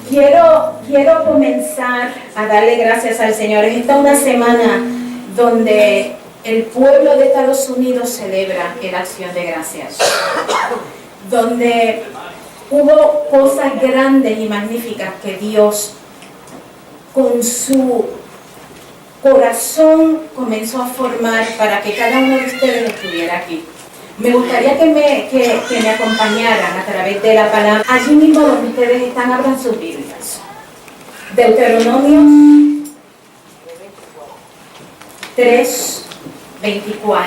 Quiero comenzar a darle gracias al Señor. Esta es una semana donde el pueblo de Estados Unidos celebra la acción de gracias, donde hubo cosas grandes y magníficas que Dios con su corazón comenzó a formar para que cada uno de ustedes estuviera aquí. Me gustaría que me acompañaran a través de la palabra. Allí mismo donde ustedes están, abran sus Biblias. Deuteronomio 3:24.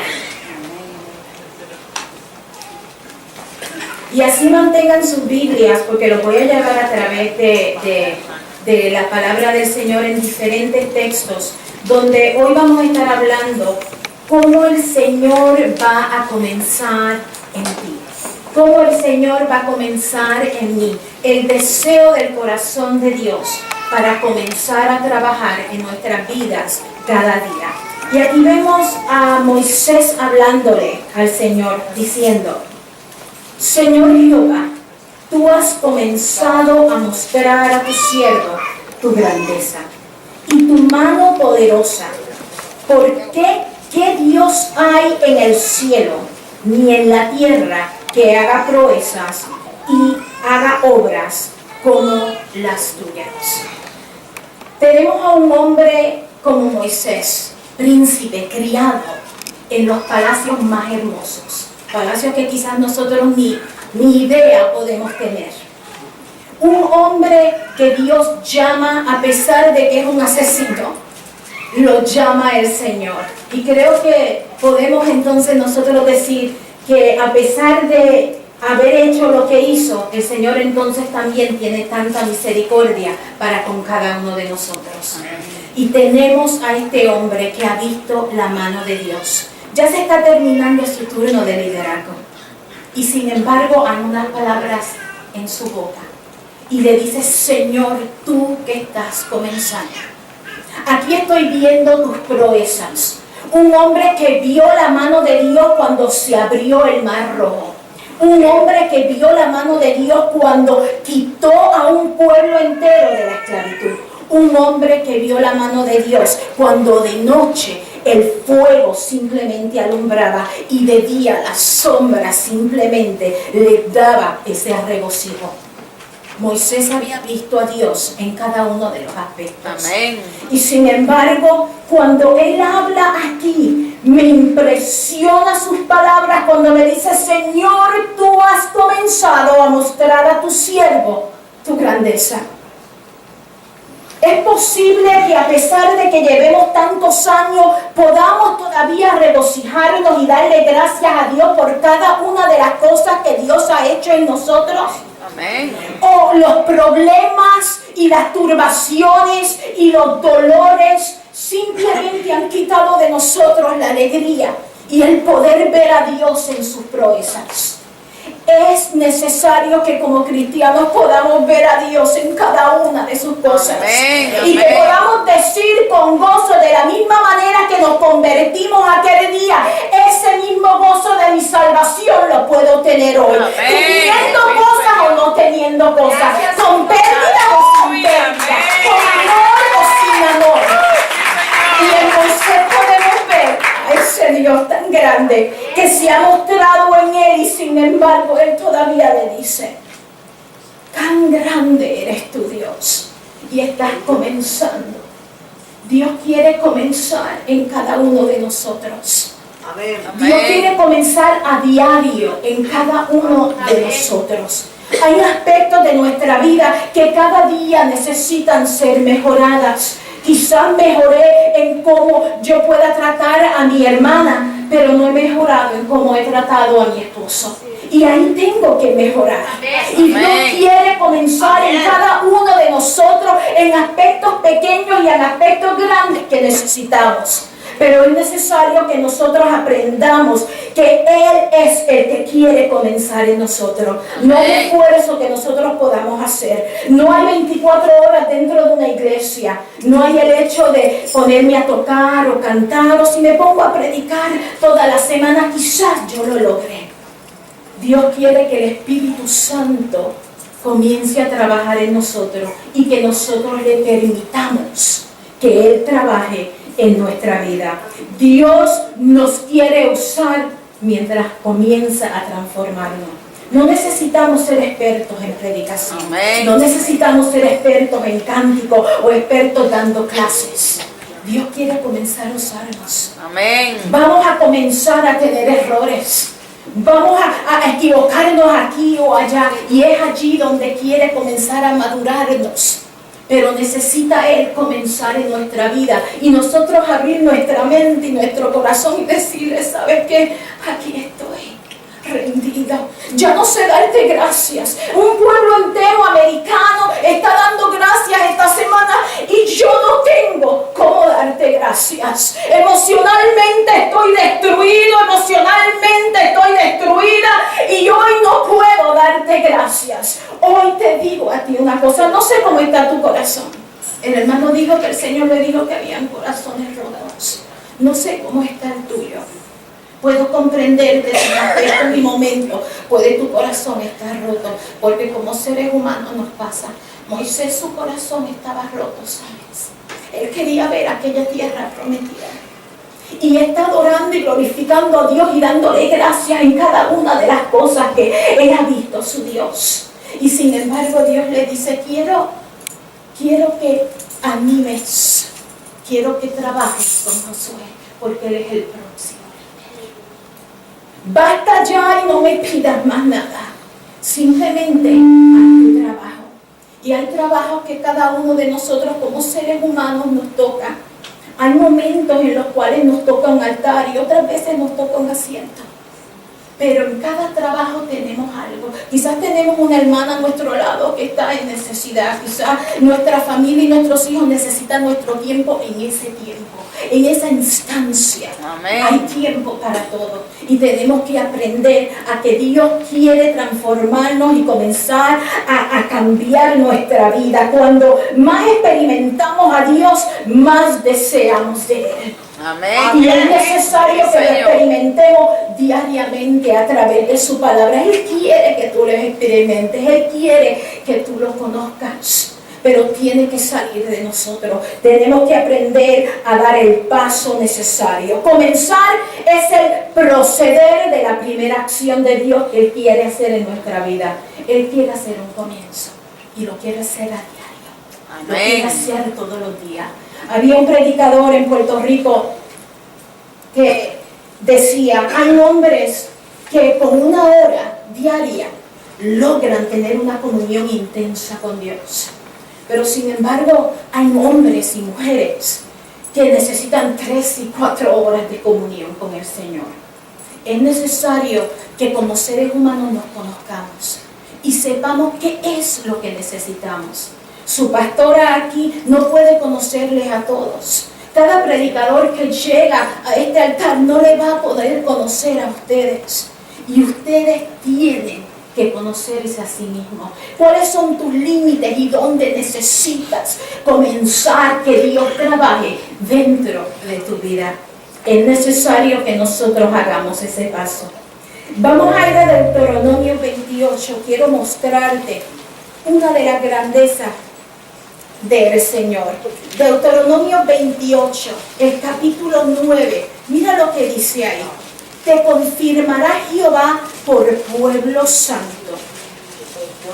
Y así mantengan sus Biblias, porque los voy a llevar a través de la palabra del Señor en diferentes textos, donde hoy vamos a estar hablando cómo el Señor va a comenzar en ti, cómo el Señor va a comenzar en mí, el deseo del corazón de Dios para comenzar a trabajar en nuestras vidas cada día. Y aquí vemos a Moisés hablándole al Señor, diciendo: Señor Jehová, tú has comenzado a mostrar a tu siervo tu grandeza y tu mano poderosa. ¿Por qué? ¿Qué Dios hay en el cielo ni en la tierra que haga proezas y haga obras como las tuyas? Tenemos a un hombre como Moisés, príncipe, criado en los palacios más hermosos, palacios que quizás nosotros ni idea podemos tener. Un hombre que Dios llama, a pesar de que es un asesino, lo llama el Señor. Y creo que podemos entonces nosotros decir que a pesar de haber hecho lo que hizo, el Señor entonces también tiene tanta misericordia para con cada uno de nosotros. Y tenemos a este hombre que ha visto la mano de Dios. Ya se está terminando su turno de liderazgo. Y sin embargo hay unas palabras en su boca. Y le dice: Señor, tú que estás comenzando, aquí estoy viendo tus proezas. Un hombre que vio la mano de Dios cuando se abrió el mar rojo. Un hombre que vio la mano de Dios cuando quitó a un pueblo entero de la esclavitud. Un hombre que vio la mano de Dios cuando de noche el fuego simplemente alumbraba y de día la sombra simplemente le daba ese regocijo. Moisés había visto a Dios en cada uno de los aspectos. Amén. Y sin embargo, cuando él habla aquí, me impresiona sus palabras cuando me dice: Señor, tú has comenzado a mostrar a tu siervo tu grandeza. Es posible que a pesar de que llevemos tantos años, podamos todavía regocijarnos y darle gracias a Dios por cada una de las cosas que Dios ha hecho en nosotros. Amén. O los problemas y las turbaciones y los dolores simplemente han quitado de nosotros la alegría y el poder ver a Dios en sus proezas. Es necesario que como cristianos podamos ver a Dios en cada una de sus cosas. Amén, y que podamos decir con gozo, de la misma manera que nos convertimos aquel día, ese mismo gozo de mi salvación lo puedo tener hoy. Teniendo cosas o no teniendo cosas, con pérdida o sin pérdida, con amor o sin amor. Y entonces podemos ver a ese Dios tan grande que se ha mostrado en él, y sin embargo él todavía le dice: tan grande eres tu Dios y estás comenzando. Dios quiere comenzar en cada uno de nosotros. Amén. Dios quiere comenzar a diario en cada uno de nosotros. Hay aspectos de nuestra vida que cada día necesitan ser mejoradas. Quizás mejoré en cómo yo pueda tratar a mi hermana, pero no he mejorado en cómo he tratado a mi esposo. Y ahí tengo que mejorar. Y Dios quiere comenzar en cada uno de nosotros, en aspectos pequeños y en aspectos grandes que necesitamos. Pero es necesario que nosotros aprendamos que Él es el que quiere comenzar en nosotros. No hay esfuerzo que nosotros podamos hacer. No hay 24 horas dentro de una iglesia. No hay el hecho de ponerme a tocar o cantar, o si me pongo a predicar toda la semana, quizás yo lo logre. Dios quiere que el Espíritu Santo comience a trabajar en nosotros y que nosotros le permitamos que Él trabaje en nuestra vida. Dios nos quiere usar mientras comienza a transformarnos. No necesitamos ser expertos en predicación. Amén. No necesitamos ser expertos en cántico o expertos dando clases. Dios quiere comenzar a usarnos. Amén. Vamos a comenzar a tener errores. Vamos a equivocarnos aquí o allá. Y es allí donde quiere comenzar a madurarnos. Pero necesita Él comenzar en nuestra vida. Y nosotros abrir nuestra mente y nuestro corazón y decirle, ¿sabes qué? Aquí estoy. Rendido. Ya no sé darte gracias. Un pueblo entero americano está dando gracias esta semana y yo no tengo cómo darte gracias. Emocionalmente estoy destruido, emocionalmente estoy destruida y hoy no puedo darte gracias. Hoy te digo a ti una cosa, no sé cómo está tu corazón. El hermano dijo que el Señor le dijo que habían corazones rotos. No sé cómo está el tuyo. Puedo comprenderte si en este momento puede tu corazón estar roto, porque como seres humanos nos pasa. Moisés, su corazón estaba roto, ¿sabes? Él quería ver aquella tierra prometida. Y está adorando y glorificando a Dios y dándole gracias en cada una de las cosas que él ha visto, su Dios. Y sin embargo Dios le dice, quiero que animes, quiero que trabajes con Josué, porque él es el próximo. Basta ya y no me pidas más nada. Simplemente haz tu trabajo. Y hay trabajos que cada uno de nosotros como seres humanos nos toca. Hay momentos en los cuales nos toca un altar y otras veces nos toca un asiento. Pero en cada trabajo tenemos algo. Quizás tenemos una hermana a nuestro lado que está en necesidad. Quizás nuestra familia y nuestros hijos necesitan nuestro tiempo en ese tiempo, en esa instancia. Amén. Hay tiempo para todo. Y tenemos que aprender a que Dios quiere transformarnos y comenzar a cambiar nuestra vida. Cuando más experimentamos a Dios, más deseamos de Él. Amén. Y es necesario que lo experimentemos diariamente a través de su palabra. Él quiere que tú lo experimentes, Él quiere que tú lo conozcas, pero tiene que salir de nosotros. Tenemos que aprender a dar el paso necesario. Comenzar es el proceder de la primera acción de Dios que Él quiere hacer en nuestra vida. Él quiere hacer un comienzo y lo quiere hacer a diario. Amén. Lo quiere hacer todos los días. Había un predicador en Puerto Rico que decía, hay hombres que con 1 hora diaria logran tener una comunión intensa con Dios. Pero sin embargo, hay hombres y mujeres que necesitan 3 y 4 horas de comunión con el Señor. Es necesario que como seres humanos nos conozcamos y sepamos qué es lo que necesitamos. Su pastora aquí no puede conocerles a todos. Cada predicador que llega a este altar no le va a poder conocer a ustedes. Y ustedes tienen que conocerse a sí mismos. ¿Cuáles son tus límites y dónde necesitas comenzar que Dios trabaje dentro de tu vida? Es necesario que nosotros hagamos ese paso. Vamos a ir a Deuteronomio 28. Quiero mostrarte una de las grandezas del Señor. Deuteronomio 28, el capítulo 9. Mira lo que dice ahí. Te confirmará Jehová por pueblo santo,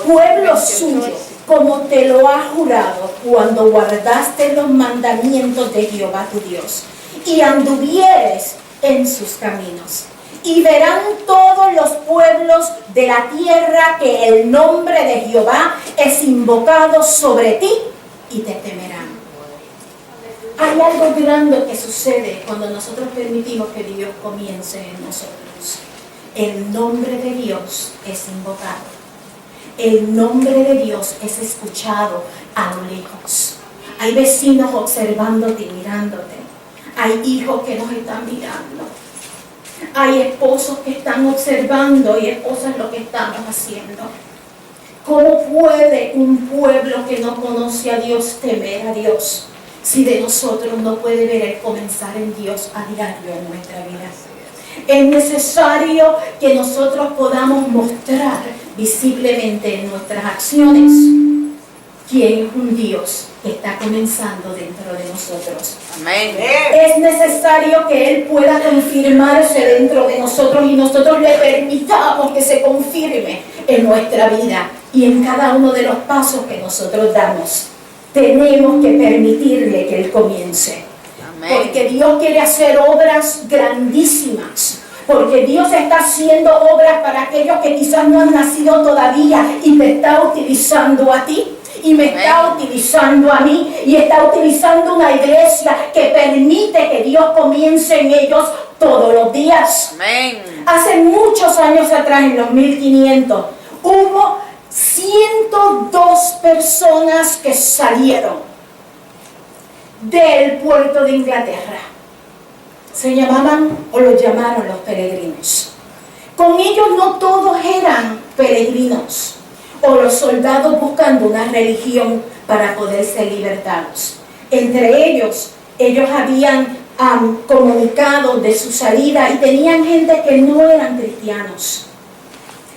pueblo suyo, como te lo ha jurado cuando guardaste los mandamientos de Jehová tu Dios y anduvieres en sus caminos. Y verán todos los pueblos de la tierra que el nombre de Jehová es invocado sobre ti y te temerán. Hay algo grande que sucede cuando nosotros permitimos que Dios comience en nosotros. El nombre de Dios es invocado. El nombre de Dios es escuchado a lo lejos. Hay vecinos observándote y mirándote. Hay hijos que nos están mirando. Hay esposos que están observando y esposas lo que estamos haciendo. ¿Cómo puede un pueblo que no conoce a Dios temer a Dios si de nosotros no puede ver el comenzar en Dios a diario en nuestra vida? Es necesario que nosotros podamos mostrar visiblemente en nuestras acciones quién es un Dios que está comenzando dentro de nosotros. Amén. Es necesario que Él pueda confirmarse dentro de nosotros y nosotros le permitamos que se confirme en nuestra vida y en cada uno de los pasos que nosotros damos. Tenemos que permitirle que Él comience. Amén. Porque Dios quiere hacer obras grandísimas. Porque Dios está haciendo obras para aquellos que quizás no han nacido todavía y te está utilizando a ti. Y me está utilizando a mí y está utilizando una iglesia que permite que Dios comience en ellos todos los días. Amén. Hace muchos años atrás, en los 1500, hubo 102 personas que salieron del puerto de Inglaterra. Se llamaban o los llamaron los peregrinos. Con ellos no todos eran peregrinos o los soldados buscando una religión para poder ser libertados. Entre ellos habían comunicado de su salida y tenían gente que no eran cristianos.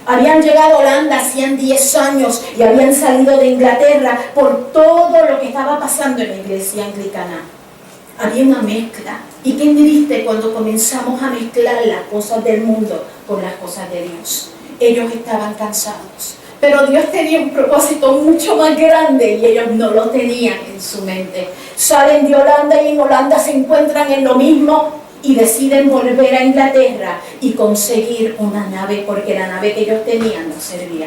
Habían llegado a Holanda hacían 10 años y habían salido de Inglaterra por todo lo que estaba pasando en la iglesia anglicana. Había una mezcla. Y qué triste cuando comenzamos a mezclar las cosas del mundo con las cosas de Dios. Ellos estaban cansados. Pero Dios tenía un propósito mucho más grande y ellos no lo tenían en su mente. Salen de Holanda y en Holanda se encuentran en lo mismo y deciden volver a Inglaterra y conseguir una nave porque la nave que ellos tenían no servía.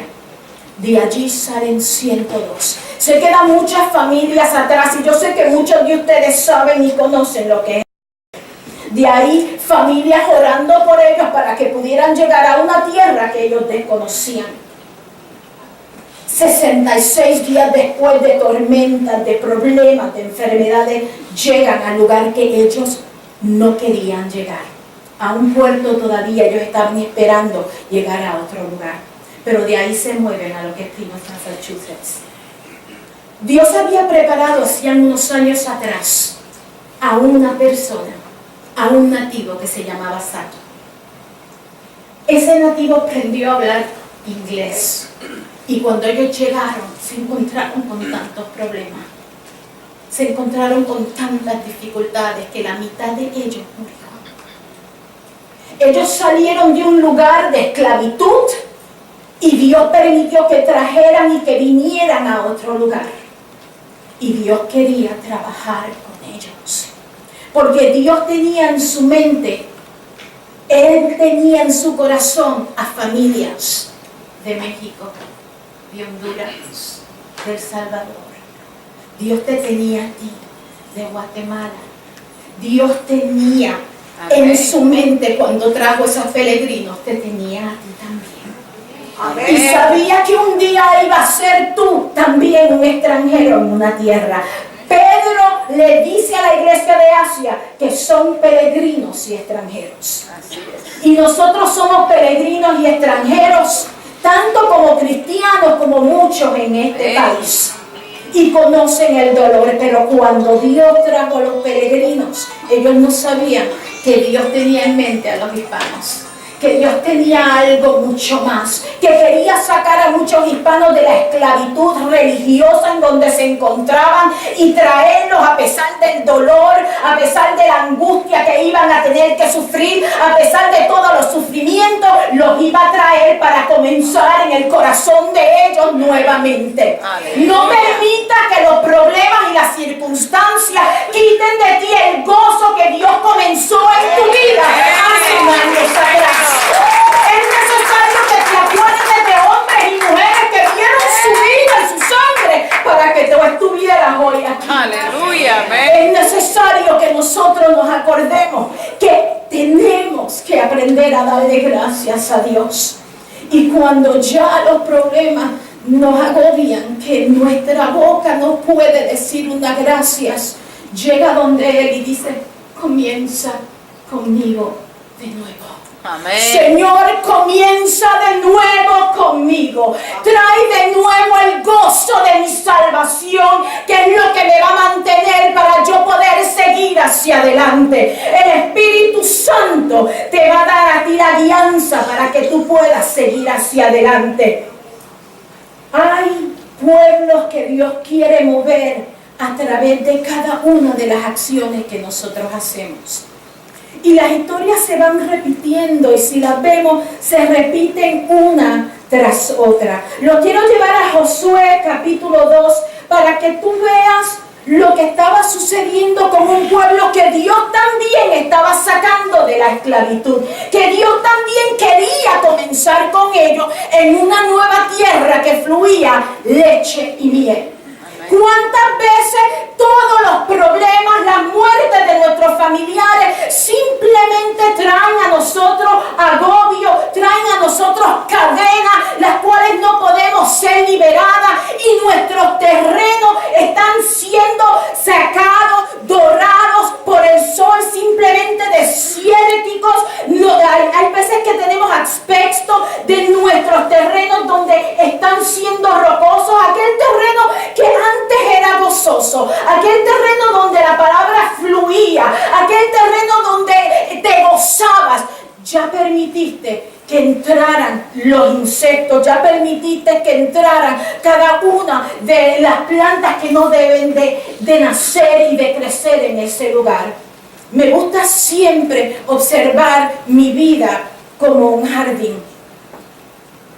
De allí salen 102. Se quedan muchas familias atrás y yo sé que muchos de ustedes saben y conocen lo que es. De ahí familias orando por ellos para que pudieran llegar a una tierra que ellos desconocían. 66 días después de tormentas, de problemas, de enfermedades, llegan al lugar que ellos no querían llegar. A un puerto todavía ellos estaban esperando llegar a otro lugar. Pero de ahí se mueven a lo que es Plymouth, Massachusetts. Dios había preparado hacía unos años atrás a una persona, a un nativo que se llamaba Sato. Ese nativo aprendió a hablar inglés. Y cuando ellos llegaron, se encontraron con tantos problemas. Se encontraron con tantas dificultades que la mitad de ellos murió. Ellos salieron de un lugar de esclavitud y Dios permitió que trajeran y que vinieran a otro lugar. Y Dios quería trabajar con ellos. Porque Dios tenía en su mente, Él tenía en su corazón a familias de México, de Honduras, de El Salvador. Dios te tenía a ti, de Guatemala. Dios tenía en su mente cuando trajo esos peregrinos, te tenía a ti también. Amén. Y sabía que un día iba a ser tú también un extranjero en una tierra. Pedro le dice a la iglesia de Asia que son peregrinos y extranjeros. Así es. Y nosotros somos peregrinos y extranjeros, tanto como cristianos como muchos en este país. Y conocen el dolor, pero cuando Dios trajo a los peregrinos, ellos no sabían que Dios tenía en mente a los hispanos. Que Dios tenía algo mucho más, que quería sacar a muchos hispanos de la esclavitud religiosa en donde se encontraban y traerlos a pesar del dolor, a pesar de la angustia que iban a tener que sufrir, a pesar de todos los sufrimientos, los iba a traer para comenzar en el corazón de ellos nuevamente. No permita que los problemas y las circunstancias quiten de ti el gozo que Dios comenzó en tu vida hace años atrás. Es necesario que te acuerdes de hombres y mujeres que dieron su vida y su sangre para que tú estuvieras hoy aquí. Aleluya, amén. Es necesario que nosotros nos acordemos que tenemos que aprender a darle gracias a Dios. Y cuando ya los problemas nos agobian, que nuestra boca no puede decir una gracias, llega donde Él y dice, comienza conmigo de nuevo. Amén. Señor, comienza de nuevo conmigo. Trae de nuevo el gozo de mi salvación, que es lo que me va a mantener para yo poder seguir haciendo hacia adelante. El Espíritu Santo te va a dar a ti la guianza para que tú puedas seguir hacia adelante. Hay pueblos que Dios quiere mover a través de cada una de las acciones que nosotros hacemos. Y las historias se van repitiendo, y si las vemos, se repiten una tras otra. Lo quiero llevar a Josué capítulo 2 para que tú veas lo que estaba sucediendo con un pueblo que Dios también estaba sacando de la esclavitud, que Dios también quería comenzar con ellos en una nueva tierra que fluía leche y miel. ¿Cuántas veces todos los problemas, las muertes de nuestros familiares simplemente traen a nosotros agobio, traen a nosotros cadenas, las cuales no podemos ser liberadas, y nuestros terrenos están siendo sacados, dorados por el sol, simplemente desérticos? Hay veces que tenemos aspectos de nuestros terrenos donde están siendo rocosos, aquel terreno que antes era gozoso, aquel terreno donde la palabra fluía, aquel terreno donde te gozabas. Ya permitiste que entraran los insectos, ya permitiste que entraran cada una de las plantas que no deben de nacer y de crecer en ese lugar. Me gusta siempre observar mi vida como un jardín,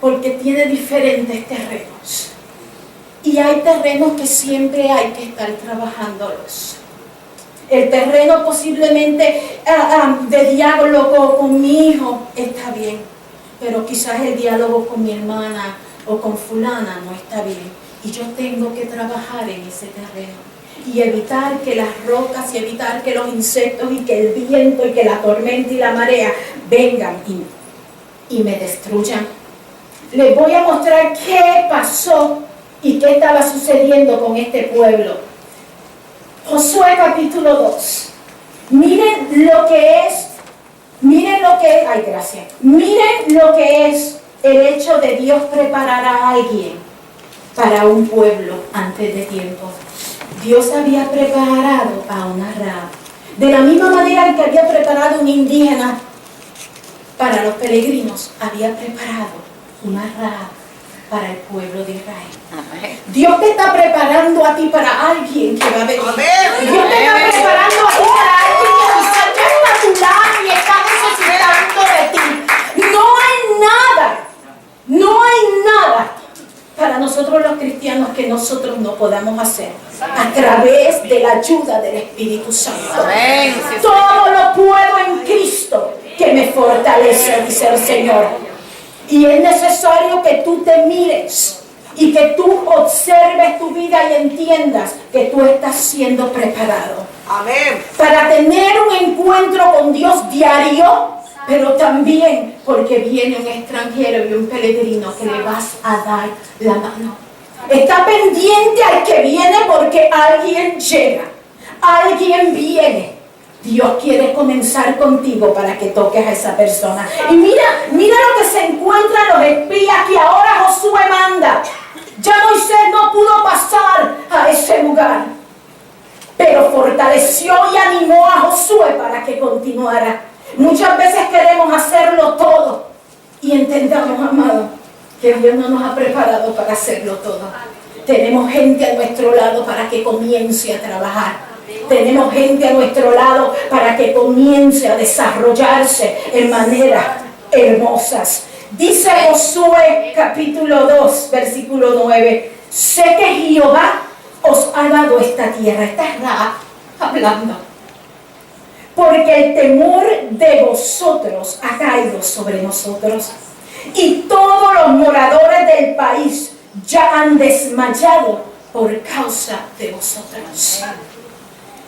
porque tiene diferentes terrenos. Y hay terrenos que siempre hay que estar trabajándolos. El terreno posiblemente de diálogo con mi hijo está bien, pero quizás el diálogo con mi hermana o con fulana no está bien. Y yo tengo que trabajar en ese terreno y evitar que las rocas, y evitar que los insectos, y que el viento, y que la tormenta y la marea vengan y me destruyan. Les voy a mostrar qué pasó y qué estaba sucediendo con este pueblo. Josué capítulo 2. Miren lo que es el hecho de Dios preparar a alguien para un pueblo antes de tiempo. Dios había preparado a una Rahab, de la misma manera que había preparado un indígena para los peregrinos, había preparado una Rahab para el pueblo de Israel. Amén. Dios te está preparando a ti para alguien que va a venir. Amén. Dios te está preparando a ti para alguien que quizás ya está a tu lado y está necesitando de ti. No hay nada para nosotros los cristianos que nosotros no podamos hacer a través de la ayuda del Espíritu Santo. Amén. Todo lo puedo en Cristo que me fortalece, dice el Señor. Y es necesario que tú te mires y que tú observes tu vida y entiendas que tú estás siendo preparado. Amén. Para tener un encuentro con Dios diario, pero también porque viene un extranjero y un peregrino que le vas a dar la mano. Está pendiente al que viene, porque alguien llega, alguien viene. Dios quiere comenzar contigo para que toques a esa persona. Y mira lo que se encuentran los espías que ahora Josué manda. Ya Moisés no pudo pasar a ese lugar, pero fortaleció y animó a Josué para que continuara. Muchas veces queremos hacerlo todo y entendamos, amado, que Dios no nos ha preparado para hacerlo todo. Tenemos gente a nuestro lado para que comience a trabajar. Tenemos gente a nuestro lado para que comience a desarrollarse en maneras hermosas. Dice Josué capítulo 2, versículo 9: sé que Jehová os ha dado esta tierra. Esta es Rahab hablando. Porque el temor de vosotros ha caído sobre nosotros, y todos los moradores del país ya han desmayado por causa de vosotros.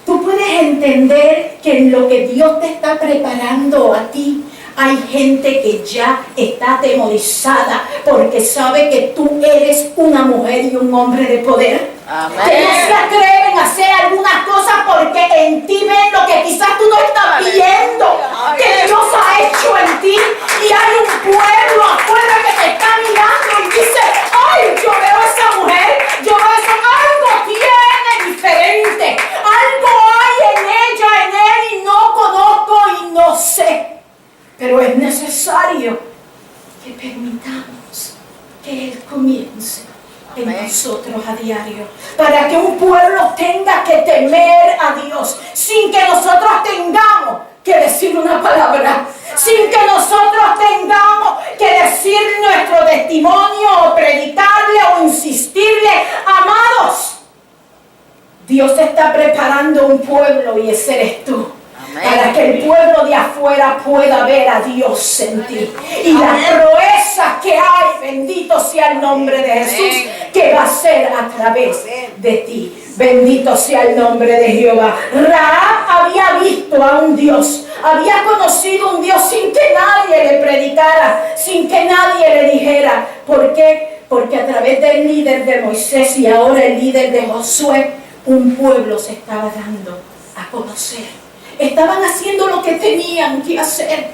Tú puedes entender que en lo que Dios te está preparando a ti, hay gente que ya está atemorizada porque sabe que tú eres una mujer y un hombre de poder. Amén. Que no se atreven a hacer algunas cosas porque en ti ven lo que quizás tú no estás viendo, que Dios ha hecho en ti. Y hay un pueblo afuera que te está mirando y dice: ay, yo veo a esa mujer, yo veo eso, algo tiene diferente, algo hay en ella, en él, nosotros a diario, para que un pueblo tenga que temer a Dios, sin que nosotros tengamos que decir una palabra, sin que nosotros tengamos que decir nuestro testimonio o predicarle o insistirle. Amados, Dios está preparando un pueblo y ese eres tú. Para que el pueblo de afuera pueda ver a Dios en ti. Y la proeza que hay, bendito sea el nombre de Jesús, que va a ser a través de ti. Bendito sea el nombre de Jehová. Rahab había visto a un Dios, había conocido un Dios sin que nadie le predicara, sin que nadie le dijera. ¿Por qué? Porque a través del líder de Moisés y ahora el líder de Josué, un pueblo se estaba dando a conocer. Estaban haciendo lo que tenían que hacer.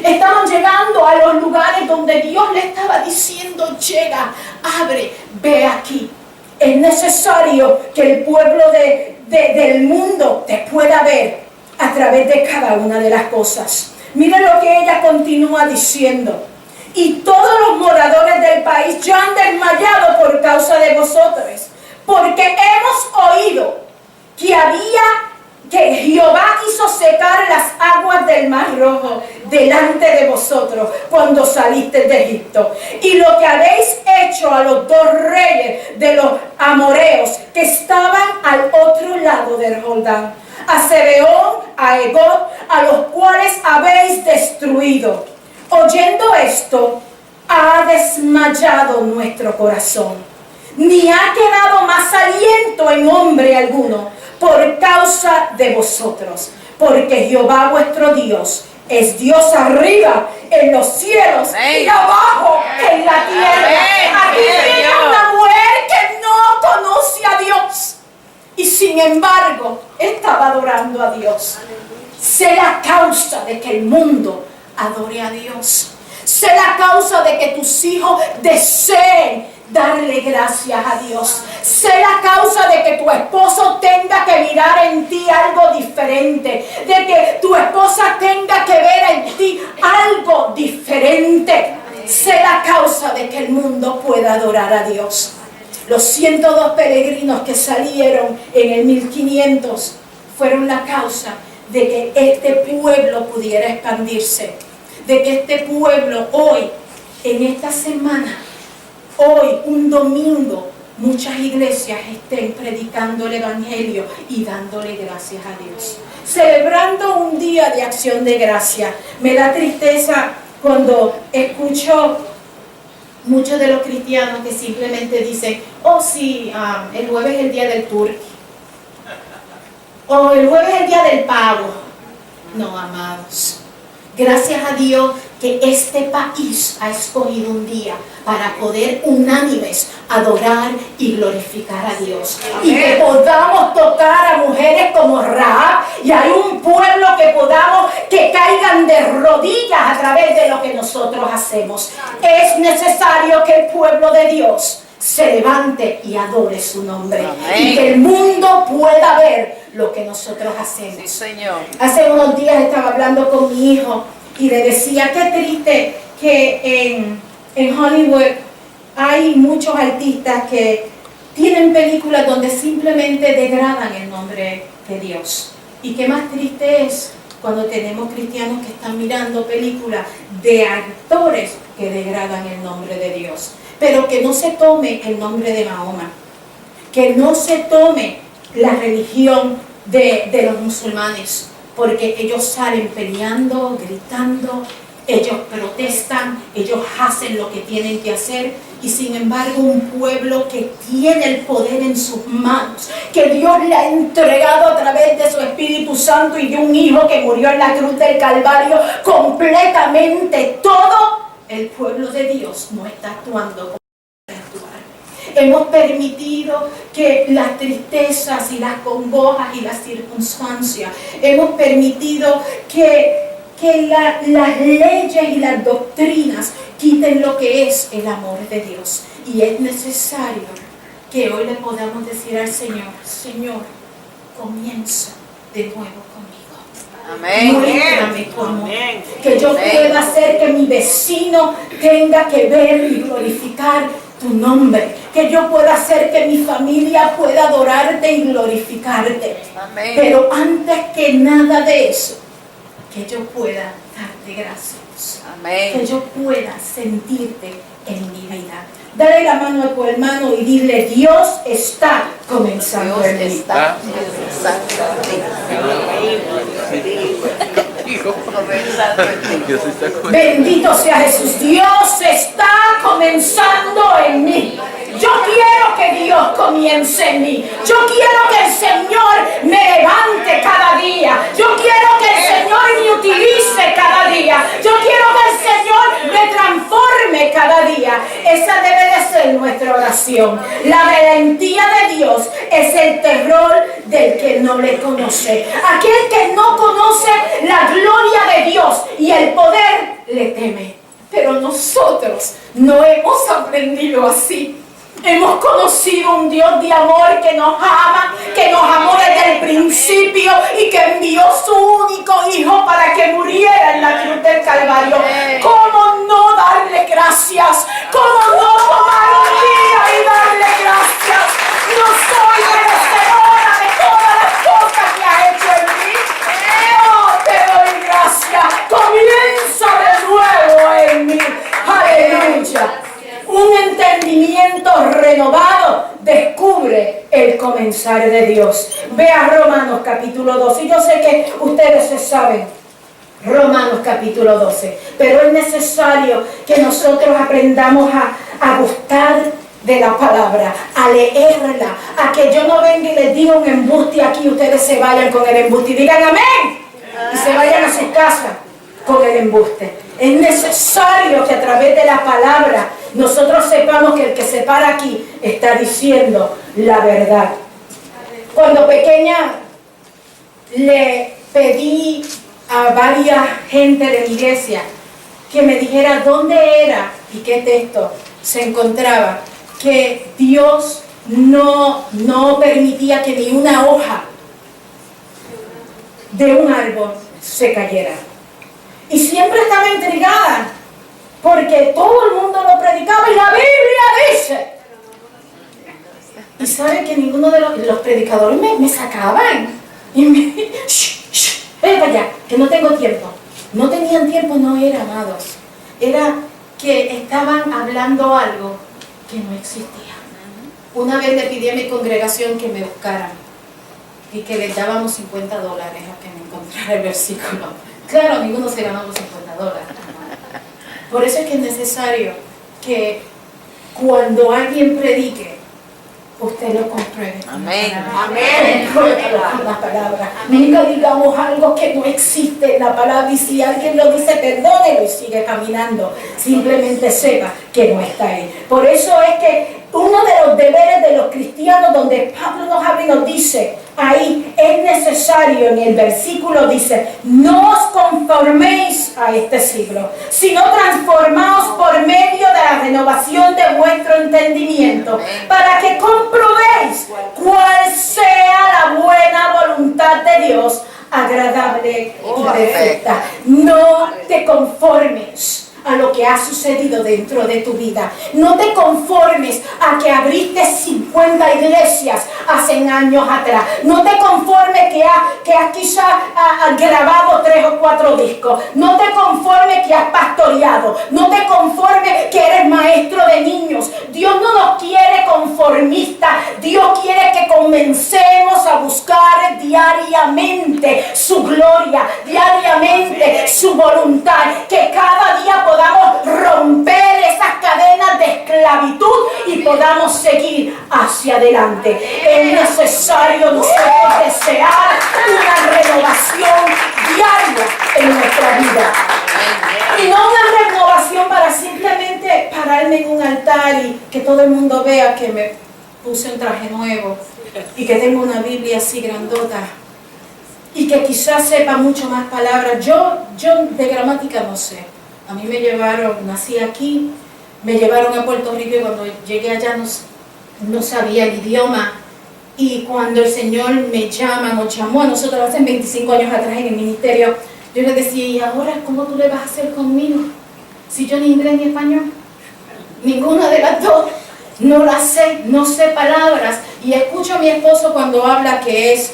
Estaban llegando a los lugares donde Dios le estaba diciendo: llega, abre, ve aquí. Es necesario que el pueblo del mundo te pueda ver a través de cada una de las cosas. Miren lo que ella continúa diciendo: y todos los moradores del país ya han desmayado por causa de vosotros, porque hemos oído que Jehová hizo secar las aguas del Mar Rojo delante de vosotros cuando salisteis de Egipto. Y lo que habéis hecho a los dos reyes de los amoreos que estaban al otro lado del Jordán, a Sebeón, a Egod, a los cuales habéis destruido. Oyendo esto, ha desmayado nuestro corazón, ni ha quedado más aliento en hombre alguno por causa de vosotros, porque Jehová vuestro Dios es Dios arriba en los cielos y abajo en la tierra. Aquí viene una mujer que no conoce a Dios y sin embargo estaba adorando a Dios. Sé la causa de que el mundo adore a Dios. Sé la causa de que tus hijos deseen darle gracias a Dios. Sé la causa de que tu esposo tenga que mirar en ti algo diferente, de que tu esposa tenga que ver en ti algo diferente. Sé la causa de que el mundo pueda adorar a Dios. Los 102 peregrinos que salieron en el 1500 fueron la causa de que este pueblo pudiera expandirse, de que este pueblo hoy, en esta semana, hoy, un domingo, muchas iglesias estén predicando el Evangelio y dándole gracias a Dios. Celebrando un día de acción de gracia. Me da tristeza cuando escucho muchos de los cristianos que simplemente dicen: oh sí, el jueves es el día del turkey. O el jueves es el día del pavo. No, amados. Gracias a Dios que este país ha escogido un día para poder unánimes adorar y glorificar a Dios. Amén. Y que podamos tocar a mujeres como Rahab, y hay un pueblo que caigan de rodillas a través de lo que nosotros hacemos. Es necesario que el pueblo de Dios se levante y adore su nombre. Amén. Y que el mundo pueda ver lo que nosotros hacemos. Sí, Señor. Hace unos días estaba hablando con mi hijo y le decía: qué triste que en Hollywood hay muchos artistas que tienen películas donde simplemente degradan el nombre de Dios. Y qué más triste es cuando tenemos cristianos que están mirando películas de actores que degradan el nombre de Dios. Pero que no se tome el nombre de Mahoma, que no se tome la religión de los musulmanes, porque ellos salen peleando, gritando, ellos protestan, ellos hacen lo que tienen que hacer, y sin embargo un pueblo que tiene el poder en sus manos, que Dios le ha entregado a través de su Espíritu Santo y de un hijo que murió en la cruz del Calvario, completamente todo, el pueblo de Dios no está actuando como debe actuar. Hemos permitido que las tristezas y las congojas y las circunstancias, hemos permitido que las leyes y las doctrinas quiten lo que es el amor de Dios. Y es necesario que hoy le podamos decir al Señor: Señor, comienza de nuevo conmigo. Amén. Muéstrame cómo. Que yo pueda hacer que mi vecino tenga que ver y glorificar tu nombre, que yo pueda hacer que mi familia pueda adorarte y glorificarte. Amén. Pero antes que nada de eso, que yo pueda darte gracias, que Amén. yo pueda sentirte en mi vida. Dale la mano a tu hermano y dile: Dios está comenzando Dios en mí. está comenzando en ti. Bendito sea Jesús. Dios está comenzando en mí. Yo quiero que Dios comience en mí. Yo quiero que el Señor me levante cada día. Yo quiero que el Señor me utilice cada día. Yo quiero que el Señor me transforme cada día. Esa debe de ser nuestra oración. La valentía de Dios es el terror del que no le conoce. Aquel que no conoce la gloria de Dios y el poder le teme. Pero nosotros no hemos aprendido así. Hemos conocido un Dios de amor que nos ama, que nos amó desde el principio y que envió su único Hijo para que muriera en la cruz del Calvario. ¿Cómo no darle gracias? ¿Cómo no tomar un día y darle gracias? No soy merecedora de todas las cosas que ha hecho en mí. Oh, te doy gracias. Comienza de nuevo en mí. Aleluya. Un entendimiento renovado descubre el comenzar de Dios. Ve a Romanos capítulo 12. Y yo sé que ustedes se saben Romanos capítulo 12. Pero es necesario que nosotros aprendamos a gustar de la palabra, a leerla, a que yo no venga y les diga un embuste aquí y ustedes se vayan con el embuste y digan amén. Y se vayan a su casa con el embuste. Es necesario que a través de la palabra nosotros sepamos que el que se para aquí está diciendo la verdad. Cuando pequeña le pedí a varias gente de mi iglesia que me dijera dónde era y qué texto se encontraba, que Dios no permitía que ni una hoja de un árbol se cayera. Y siempre estaba intrigada, porque todo el mundo lo predicaba y la Biblia dice. Y sabe que ninguno de los predicadores me sacaban. Y me ven para allá, que no tengo tiempo. No tenían tiempo, no era, amados. Era que estaban hablando algo que no existía. Una vez le pedí a mi congregación que me buscaran y que les dábamos $50 a que me encontrara el versículo. Claro, ninguno se ganó los $50. Por eso es que es necesario que cuando alguien predique, usted lo compruebe. Amén. Compruébalo con la palabra. Nunca digamos algo que no existe en la palabra. Y si alguien lo dice, perdónelo y sigue caminando. Simplemente sepa que no está ahí. Por eso es que uno de los deberes de los cristianos, donde Pablo nos habla y nos dice, ahí es necesario, en el versículo dice, no os conforméis a este siglo, sino transformaos por medio de la renovación de vuestro entendimiento, para que comprobéis cuál sea la buena voluntad de Dios, agradable y perfecta. No te conformes a lo que ha sucedido dentro de tu vida. No te conformes a que abriste 50 iglesias hace años atrás. No te conformes que has quizás grabado 3 o 4 discos. No te conformes que has pastoreado. No te conformes que eres maestro de niños. Dios no nos quiere conformistas. Dios quiere que comencemos a buscar diariamente su gloria, diariamente su voluntad, que cada día podamos romper esas cadenas de esclavitud y podamos seguir hacia adelante. Es necesario nosotros desear una renovación diaria en nuestra vida. Y no una renovación para simplemente pararme en un altar y que todo el mundo vea que me puse un traje nuevo y que tengo una Biblia así grandota y que quizás sepa mucho más palabras. Yo de gramática no sé. A mí me llevaron, nací aquí, me llevaron a Puerto Rico y cuando llegué allá no sabía el idioma. Y cuando el Señor me llama, nos llamó a nosotros hace 25 años atrás en el ministerio, yo le decía, ¿y ahora cómo tú le vas a hacer conmigo? Si yo ni inglés ni español, ninguna de las dos. no las sé, no sé palabras. Y escucho a mi esposo cuando habla que es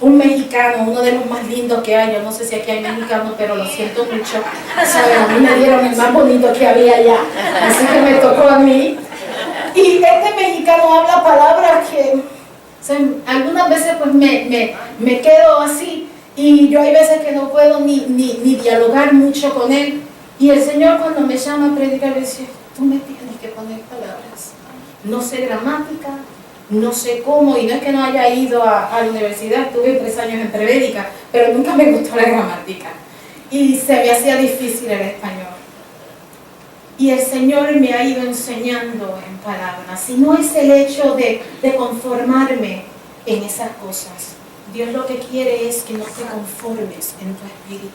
un mexicano, uno de los más lindos que hay. Yo no sé si aquí hay mexicanos, pero lo siento mucho. ¿Saben? A mí me dieron el más bonito que había allá, así que me tocó a mí. Y este mexicano habla palabras que, o sea, algunas veces pues me quedo así, y yo hay veces que no puedo ni dialogar mucho con él. Y el Señor cuando me llama a predicar me dice, tú me tienes que poner palabras. No sé gramática, no sé cómo, y no es que no haya ido a la universidad, estuve 3 años en prevédica, pero nunca me gustó la gramática. Y se me hacía difícil el español. Y el Señor me ha ido enseñando en palabras. Y no es el hecho de conformarme en esas cosas. Dios lo que quiere es que no te conformes en tu espíritu.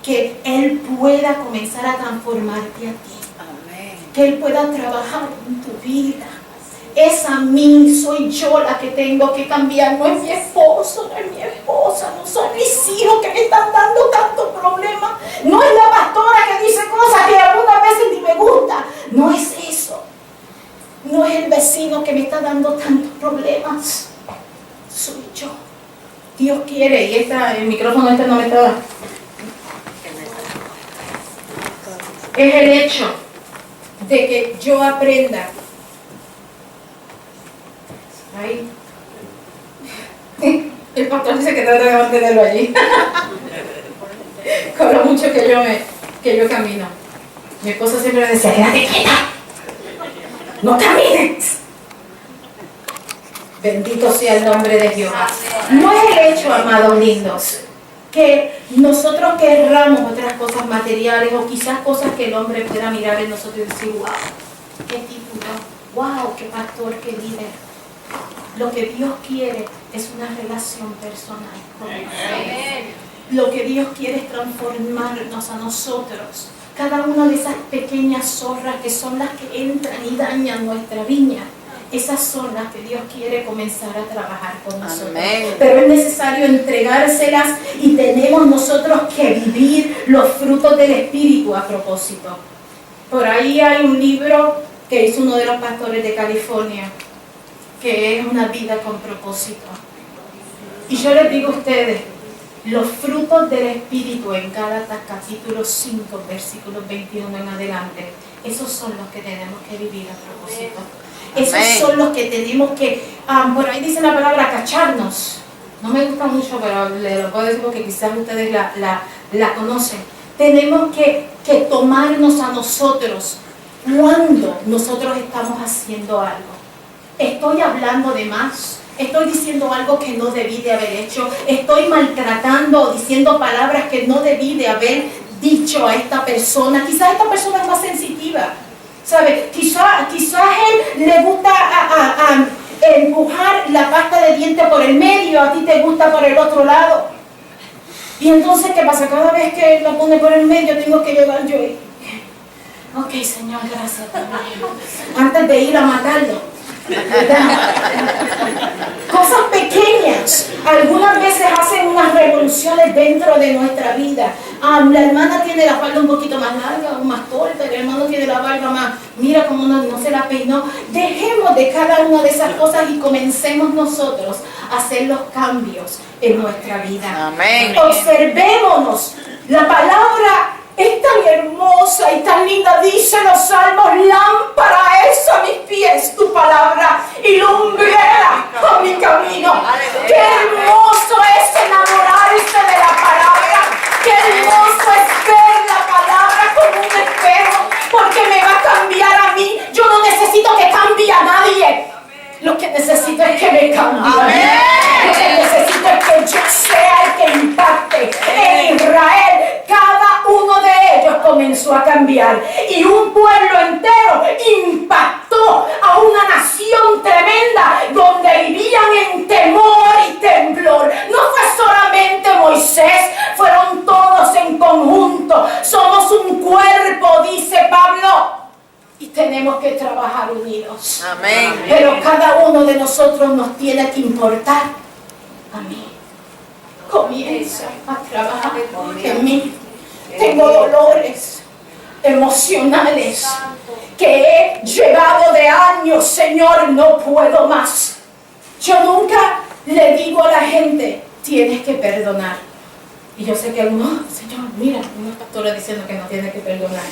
Que Él pueda comenzar a transformarte a ti. Amén. Que Él pueda trabajar en tu vida. Es a mí, soy yo la que tengo que cambiar. No es mi esposo, no es mi esposa, no son mis hijos que me están dando tantos problemas. No es la pastora que dice cosas que algunas veces ni me gustan. No es eso. No es el vecino que me está dando tantos problemas. Soy yo. Dios quiere, y el micrófono no me está dando. Es el hecho de que yo aprenda. Ahí. El pastor dice que trata de mantenerlo allí. Con lo mucho que yo camino. Mi esposa siempre me decía, quédate quieta, no camines. Bendito sea el nombre de Jehová. No es el hecho, amados lindos, que nosotros querramos otras cosas materiales o quizás cosas que el hombre pueda mirar en nosotros y decir, wow, qué título, wow, qué pastor, qué líder. Lo que Dios quiere es una relación personal con nosotros. Lo que Dios quiere es transformarnos a nosotros. Cada una de esas pequeñas zorras que son las que entran y dañan nuestra viña, esas son las que Dios quiere comenzar a trabajar con nosotros. Amén. Pero es necesario entregárselas y tenemos nosotros que vivir los frutos del Espíritu a propósito. Por ahí hay un libro que hizo uno de los pastores de California, que es una vida con propósito. Y yo les digo a ustedes, los frutos del Espíritu en Gálatas capítulo 5, versículos 21 en adelante, esos son los que tenemos que vivir a propósito. Esos Amén. son los que tenemos que, por ahí dice la palabra cacharnos. No me gusta mucho, pero le lo puedo decir porque quizás ustedes la conocen. Tenemos que tomarnos a nosotros cuando nosotros estamos haciendo algo. Estoy hablando de más, estoy diciendo algo que no debí de haber hecho, estoy maltratando o diciendo palabras que no debí de haber dicho a esta persona. Quizás esta persona es más sensitiva, ¿sabe? Quizás él le gusta empujar la pasta de dientes por el medio, a ti te gusta por el otro lado. Y entonces, ¿qué pasa? Cada vez que lo pone por el medio tengo que llegar yo y, ok, Señor, gracias. Antes de ir a matarlo. Cosas pequeñas algunas veces hacen unas revoluciones dentro de nuestra vida. La hermana tiene la falda un poquito más larga o más corta, el hermano tiene la barba más, mira cómo no se la peinó. Dejemos de cada una de esas cosas y comencemos nosotros a hacer los cambios en nuestra vida. Amén. Observémonos. La palabra es tan hermosa y tan linda, dice los salmos, lámpara es a mis pies tu palabra y lumbrera a mi camino. Qué hermoso es enamorarse de la palabra, qué hermoso es ver la palabra como un espejo, porque me va a cambiar a mí. Yo no necesito que cambie a nadie, lo que necesito es que me cambie. Amén. Lo que necesito es que yo sea el que impacte. En Israel, cada uno de ellos comenzó a cambiar y un pueblo entero impactó a una nación tremenda donde vivían en temor y temblor. No fue solamente Moisés, fueron todos en conjunto. Somos un cuerpo, dice Pablo, y tenemos que trabajar unidos. Amén. Pero cada uno de nosotros nos tiene que importar a mí. Comienza a trabajar en mí. Tengo dolores emocionales que he llevado de años, Señor, no puedo más. Yo nunca le digo a la gente, tienes que perdonar. Y yo sé que algunos, Señor, mira, unos pastores diciendo que no tiene que perdonar.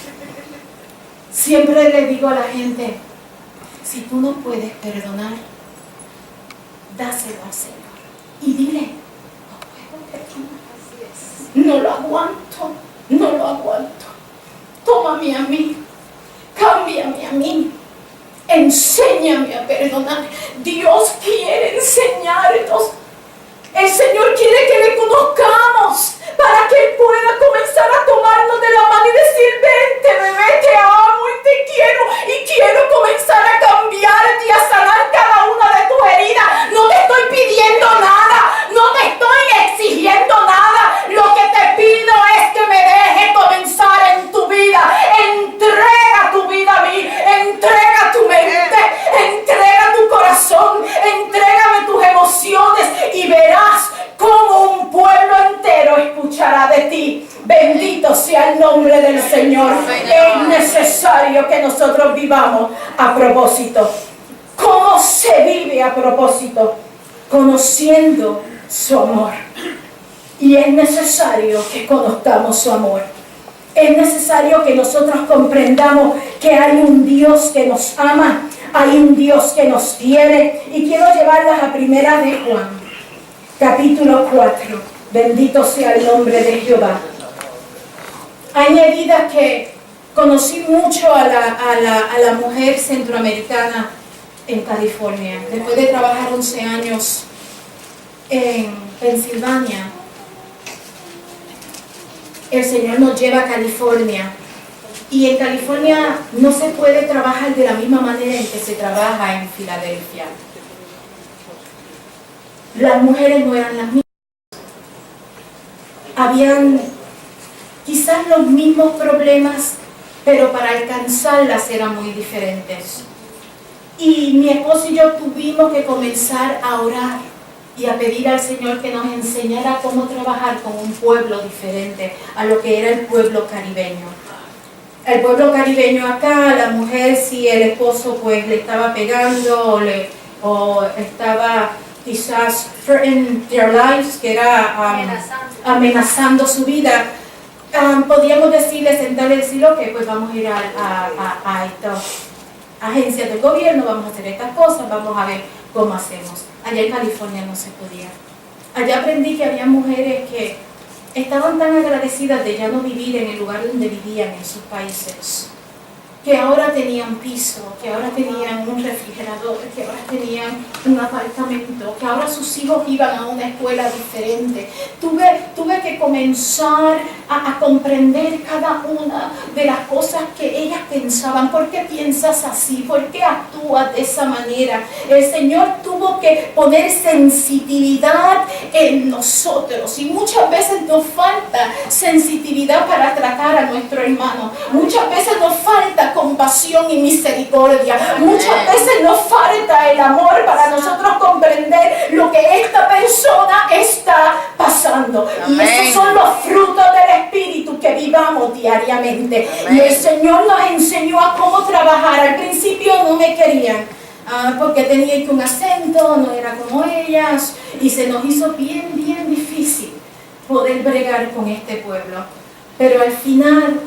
Siempre le digo a la gente, si tú no puedes perdonar, dáselo al Señor. Y dile, no puedo perdonar. No lo aguanto, no lo aguanto. Tómame a mí, cámbiame a mí. Enséñame a perdonar. Dios quiere enseñarnos. El Señor quiere que le conozcamos para que Él pueda comenzar a tomarnos de la mano y decir, vente bebé, te amo y te quiero y quiero comenzar a cambiarte y a sanar cada una de tus heridas. No te estoy pidiendo nada, no te estoy exigiendo nada. Lo que te pido es que me dejes comenzar en tu vida. Entrega tu vida a mí, entrega tu mente, entrega tu corazón, entrégame tus emociones y verás cómo un pueblo entero escuchará de ti. Bendito sea el nombre del Señor. Es necesario que nosotros vivamos a propósito. ¿Cómo se vive a propósito? Conociendo su amor. Y es necesario que conozcamos su amor. Es necesario que nosotros comprendamos que hay un Dios que nos ama, hay un Dios que nos quiere. Y quiero llevarlas a Primera de Juan, capítulo 4. Bendito sea el nombre de Jehová. Añadida que conocí mucho a la mujer centroamericana en California. Después de trabajar 11 años en Pensilvania, el Señor nos lleva a California. Y en California no se puede trabajar de la misma manera en que se trabaja en Filadelfia. Las mujeres no eran las mismas. Habían quizás los mismos problemas, pero para alcanzarlas eran muy diferentes. Y mi esposo y yo tuvimos que comenzar a orar y a pedir al Señor que nos enseñara cómo trabajar con un pueblo diferente a lo que era el pueblo caribeño. El pueblo caribeño acá, la mujer, si el esposo pues le estaba pegando o estaba quizás threatening their lives, que era amenazando su vida, podíamos decirle, sentarle y decir, ok, pues vamos a ir a estas agencias del gobierno, vamos a hacer estas cosas, vamos a ver cómo hacemos. Allá en California no se podía. Allá aprendí que había mujeres que estaban tan agradecidas de ya no vivir en el lugar donde vivían en sus países, que ahora tenían piso, que ahora tenían un refrigerador, que ahora tenían un apartamento, que ahora sus hijos iban a una escuela diferente. Tuve que comenzar a comprender cada una de las cosas que ellas pensaban. ¿Por qué piensas así? ¿Por qué actúas de esa manera? El Señor tuvo que poner sensitividad en nosotros, y muchas veces nos falta sensitividad para tratar a nuestro hermano. Muchas veces nos falta compasión y misericordia. Muchas veces nos falta el amor para nosotros comprender lo que esta persona está pasando. Y esos son los frutos del Espíritu que vivamos diariamente. Y el Señor nos enseñó a cómo trabajar. Al principio no me querían, porque tenía que un acento, no era como ellas, y se nos hizo bien difícil poder bregar con este pueblo. Pero al final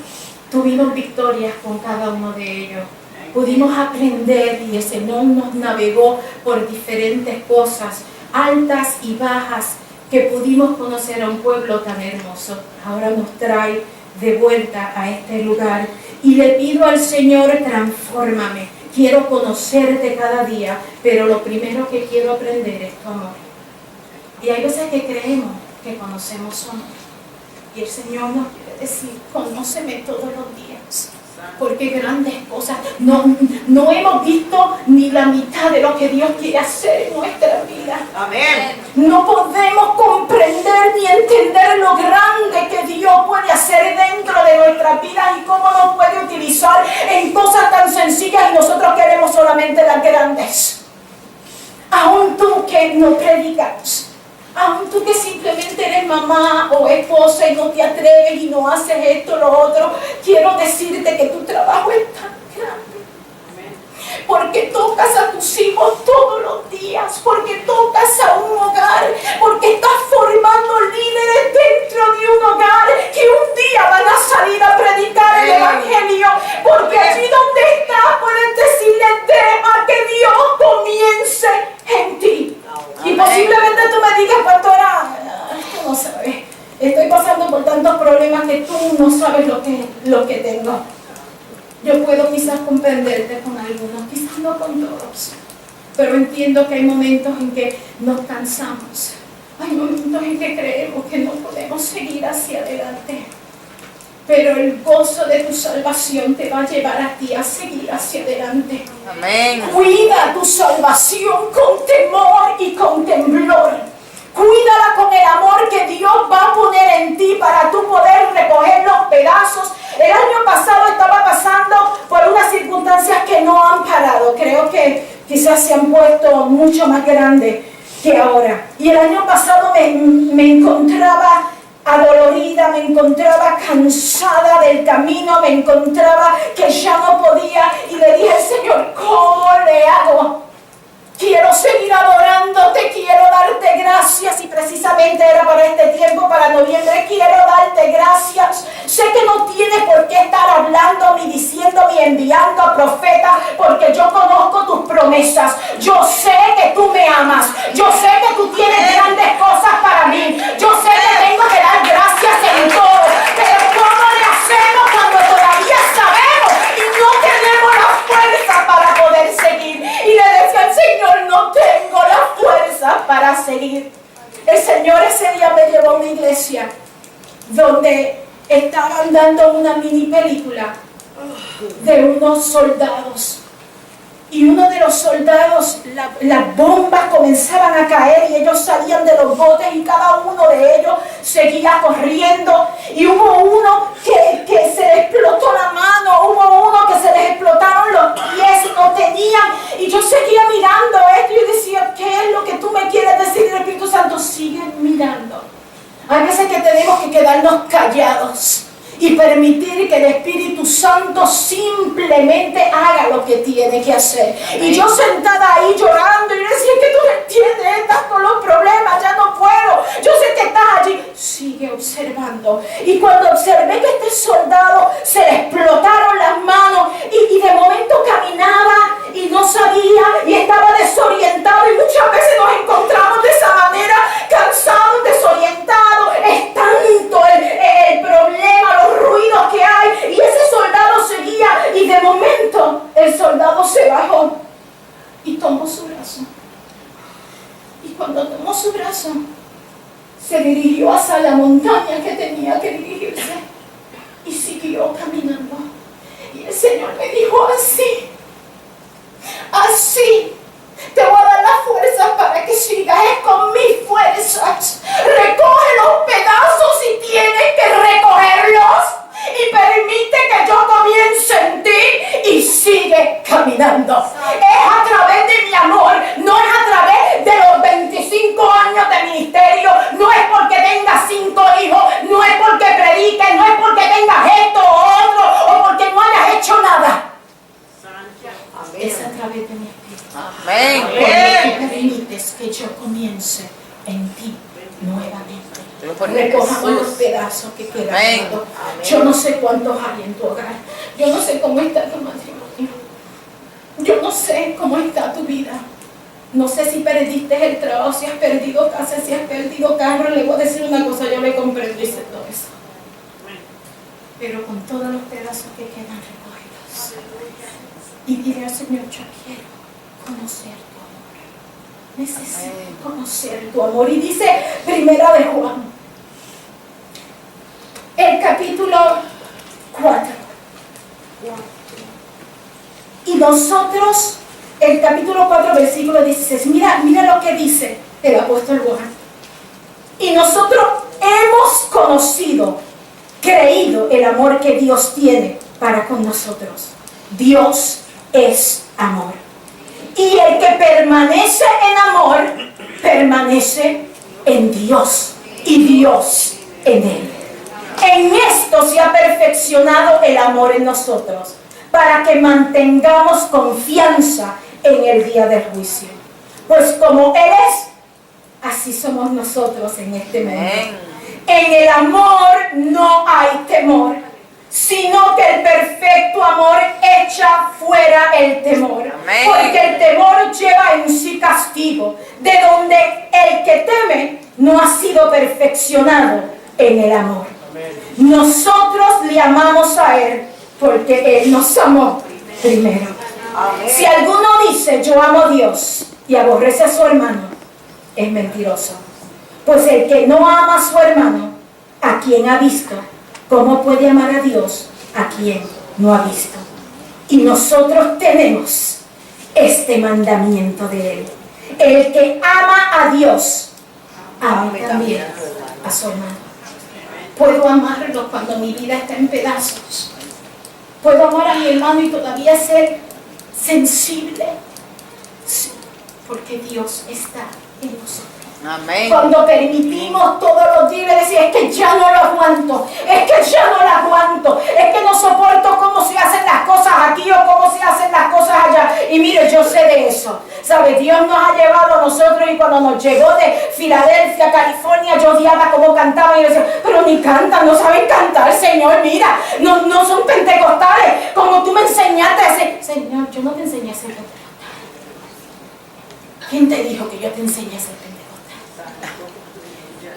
tuvimos victorias con cada uno de ellos. Pudimos aprender y el Señor nos navegó por diferentes cosas, altas y bajas, que pudimos conocer a un pueblo tan hermoso. Ahora nos trae de vuelta a este lugar y le pido al Señor, transfórmame. Quiero conocerte cada día, pero lo primero que quiero aprender es tu amor. Y hay veces que creemos que conocemos su amor. Y el Señor nos quiere decir, conóceme todos los días, porque grandes cosas no hemos visto ni la mitad de lo que Dios quiere hacer en nuestra vida. Amén. No podemos comprender ni entender lo grande que Dios puede hacer dentro de nuestras vidas y cómo nos puede utilizar en cosas tan sencillas, y nosotros queremos solamente las grandes. Aún tú que no predicas, aún tú que simplemente eres mamá o esposa y no te atreves y no haces esto o lo otro, quiero decirte que tu trabajo es tan grande. porque tocas a tus hijos todos los días, porque tocas a un hogar, porque estás formando líderes dentro de un hogar que un día van a salir a predicar el Evangelio, porque allí donde estás pueden decirle: deja que Dios comience en ti. Y posiblemente tú me digas: pastora, tú no sabes, estoy pasando por tantos problemas que tú no sabes lo que tengo. Yo puedo quizás comprenderte con algunos, quizás no con todos, pero entiendo que hay momentos en que nos cansamos, hay momentos en que creemos que no podemos seguir hacia adelante, pero el gozo de tu salvación te va a llevar a ti a seguir hacia adelante. Amén. Cuida tu salvación con temor y con temblor. Cuídala con el amor que Dios va a poner en ti para tú poder recoger los pedazos. El año pasado estaba pasando por unas circunstancias que no han parado. Creo que quizás se han puesto mucho más grandes que ahora. Y el año pasado me encontraba adolorida, me encontraba cansada del camino, me encontraba que ya no podía. Y le dije al Señor: ¿cómo le hago? Quiero seguir adorándote, quiero darte gracias, y precisamente era para este tiempo, para noviembre. Quiero darte gracias. Sé que no tienes por qué estar hablando, ni diciendo, ni enviando a profetas, porque yo conozco tus promesas. Yo sé que tú me amas. Yo sé que tú tienes grandes cosas para mí. Yo sé que tengo que dar gracias en todo. Pero ¿cómo le hacemos cuando todavía sabemos y no tenemos la fuerza para poder seguir? Y le decía al Señor: no tengo la fuerza para seguir. El Señor ese día me llevó a una iglesia donde estaban dando una mini película de unos soldados. Y uno de los soldados, las bombas comenzaban a caer y ellos salían de los botes y cada uno de ellos seguía corriendo. Y hubo uno que se le explotó la mano, hubo uno que se les explotaron los pies, no tenían. Y yo seguía mirando esto y yo decía: ¿qué es lo que tú me quieres decir? El Espíritu Santo: sigue mirando. Hay veces que tenemos que quedarnos callados y permitir que el Espíritu Santo simplemente haga lo que tiene que hacer. Y yo sentada ahí llorando y decía: que tú no entiendes, estás con los problemas, ya no puedo. Yo sé que estás allí. Sigue observando. Y cuando observé que este soldado se le explotaron las manos y de momento caminaba y no sabía y estaba desorientado, y muchas veces nos encontramos de esa manera, cansados, desorientados. Es tanto el problema, los ruidos que hay, y ese soldado seguía, y de momento el soldado se bajó y tomó su brazo, y cuando tomó su brazo se dirigió hacia la montaña que tenía que dirigirse y siguió caminando. Y el Señor me dijo: así te voy a dar la fuerza para que sigas, es con mis fuerzas. Recoge los pedazos si tienes que recogerlos y permite que yo comience en ti y sigue caminando. Es a través de mi amor, no es a través de los 25 años de ministerio, no es porque tengas 5 hijos, no es porque prediques, no es porque tengas esto o otro, o porque no hayas hecho nada. Es a través de mi Espíritu. Amén. Porque permites que yo comience en ti nuevamente. Recojamos los pedazos que quedan. Yo no sé cuántos hay en tu hogar. Yo no sé cómo está tu matrimonio. Yo no sé cómo está tu vida. No sé si perdiste el trabajo, si has perdido casa, si has perdido carro. Le voy a decir una cosa: yo le comprendo y sé todo eso. Pero con todos los pedazos que quedan recogidos. Y diré al Señor: yo quiero conocer tu amor. Necesito conocer tu amor. Y dice Primera de Juan, el capítulo 4. Y nosotros, el capítulo 4, versículo 16. Mira lo que dice el apóstol Juan. Y nosotros hemos conocido, creído el amor que Dios tiene para con nosotros. Dios es amor. Y el que permanece en amor, permanece en Dios y Dios en él. En esto se ha perfeccionado el amor en nosotros, para que mantengamos confianza en el día del juicio. Pues como Él es, así somos nosotros en este mundo. En el amor no hay temor, sino que el perfecto amor echa fuera el temor. Amén. Porque el temor lleva en sí castigo, de donde el que teme no ha sido perfeccionado en el amor. Nosotros le amamos a Él porque Él nos amó primero. Amén. Si alguno dice yo amo a Dios y aborrece a su hermano, es mentiroso. Pues el que no ama a su hermano, a quien ha visto, ¿cómo puede amar a Dios a quien no ha visto? Y nosotros tenemos este mandamiento de Él: el que ama a Dios, ame también a su hermano. Puedo amarlo cuando mi vida está en pedazos. Puedo amar a mi hermano y todavía ser sensible. Sí, porque Dios está en nosotros. Amén. Cuando permitimos todos los días decir, es que ya no lo aguanto, es que ya no lo aguanto, es que no soporto cómo se hacen las cosas aquí o cómo se hacen las cosas allá. Y mire, yo sé de eso. ¿Sabe? Dios nos ha llevado a nosotros, y cuando nos llegó de Filadelfia, California, yo odiaba cómo cantaban y yo decía, pero ni cantan, no saben cantar, Señor, mira, no son pentecostales, como tú me enseñaste a hacer. Señor, yo no te enseñé a ser pentecostal. ¿Quién te dijo que yo te enseñé a ser pentecostal?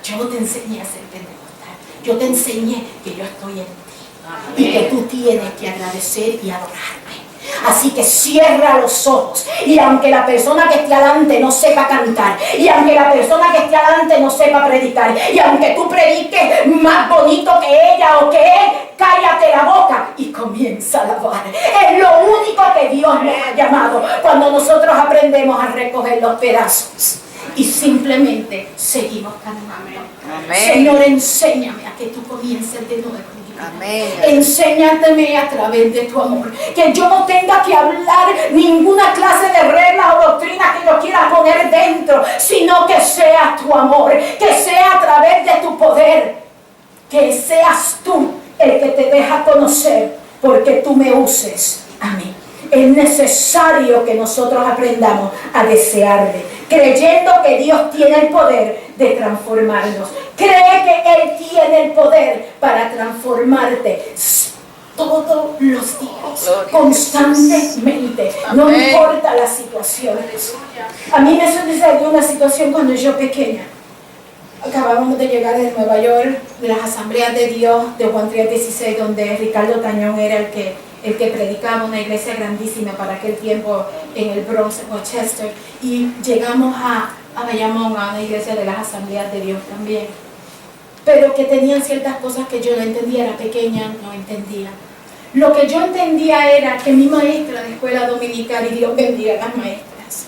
Yo no te enseñé a ser pentecostal. Yo te enseñé que yo estoy en ti y que tú tienes que agradecer y adorarme. Así que cierra los ojos, y aunque la persona que esté adelante no sepa cantar, y aunque la persona que esté adelante no sepa predicar, y aunque tú prediques más bonito que ella o que él, cállate la boca y comienza a alabar. Es lo único que Dios nos ha llamado cuando nosotros aprendemos a recoger los pedazos y simplemente seguimos cantando. Amén. Señor, enséñame a que tú comiences de nuevo. Amén. Enséñame a través de tu amor, que yo no tenga que hablar ninguna clase de reglas o doctrinas que yo quiera poner dentro, sino que sea tu amor, que sea a través de tu poder, que seas tú el que te deja conocer, porque tú me uses a mí. Es necesario que nosotros aprendamos a desearle, creyendo que Dios tiene el poder de transformarnos. Cree que Él tiene el poder para transformarte todos los días, constantemente, no Amén. importa las situaciones. A mí me sucedió una situación cuando yo pequeña. Acabábamos de llegar de Nueva York, de las asambleas de Dios de Juan 3:16, donde Ricardo Tañón era el que predicaba, una iglesia grandísima para aquel tiempo en el Bronx, en Rochester, y llegamos a Bayamón, a una iglesia de las asambleas de Dios también, pero que tenían ciertas cosas que yo no entendía, era pequeña, no entendía. Lo que yo entendía era que mi maestra de escuela dominical, y Dios bendiga a las maestras,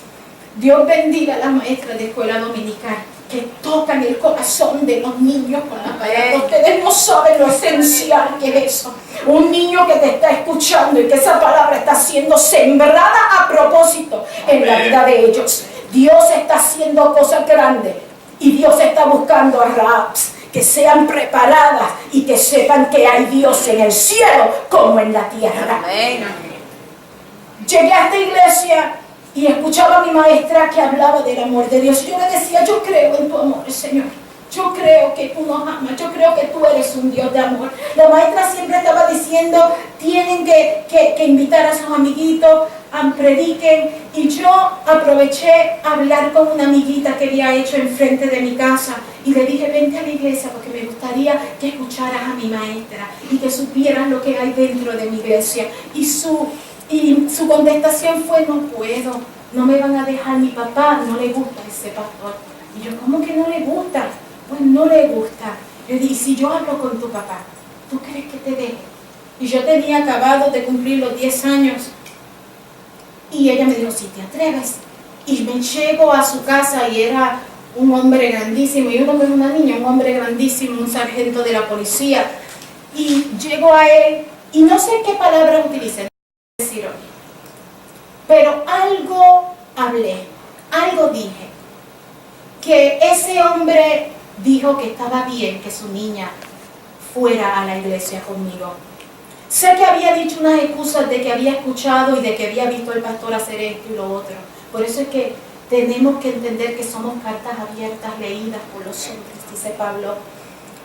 Dios bendiga a las maestras de escuela dominical, que tocan el corazón de los niños con la palabra. Ustedes no saben lo esencial que es eso. Un niño que te está escuchando y que esa palabra está siendo sembrada a propósito en la vida de ellos. Dios está haciendo cosas grandes y Dios está buscando a Rahabs que sean preparadas y que sepan que hay Dios en el cielo como en la tierra. Amén. Llegué a esta iglesia y escuchaba a mi maestra que hablaba del amor de Dios. Yo le decía, yo creo en tu amor, Señor. Yo creo que tú nos amas. Yo creo que tú eres un Dios de amor. La maestra siempre estaba diciendo, tienen que invitar a sus amiguitos, prediquen. Y yo aproveché a hablar con una amiguita que había hecho enfrente de mi casa. Y le dije, vente a la iglesia porque me gustaría que escucharas a mi maestra y que supieras lo que hay dentro de mi iglesia. Y su contestación fue, no puedo, no me van a dejar, mi papá no le gusta ese pastor. Y yo, ¿cómo que no le gusta? Pues no le gusta. Yo dije, si yo hablo con tu papá, ¿tú crees que te deje? Y yo tenía acabado de cumplir los 10 años. Y ella me dijo, si te atreves. Y me llego a su casa y era un hombre grandísimo, y uno que es una niña, un hombre grandísimo, un sargento de la policía. Y llego a él, y no sé qué palabra utilicé, decir hoy, pero algo hablé, algo dije, que ese hombre dijo que estaba bien que su niña fuera a la iglesia conmigo. Sé que había dicho unas excusas de que había escuchado y de que había visto al pastor hacer esto y lo otro. Por eso es que tenemos que entender que somos cartas abiertas, leídas por los hombres, dice Pablo.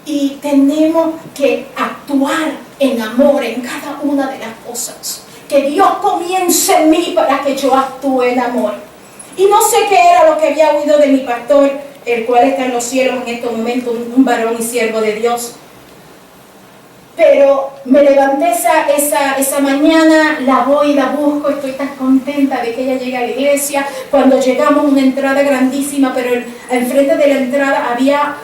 Y tenemos que actuar en amor en cada una de las cosas. Que Dios comience en mí para que yo actúe en amor. Y no sé qué era lo que había oído de mi pastor, el cual está en los cielos en este momento, un varón y siervo de Dios. Pero me levanté esa mañana, la voy y la busco, estoy tan contenta de que ella llegue a la iglesia. Cuando llegamos, una entrada grandísima, pero enfrente de la entrada había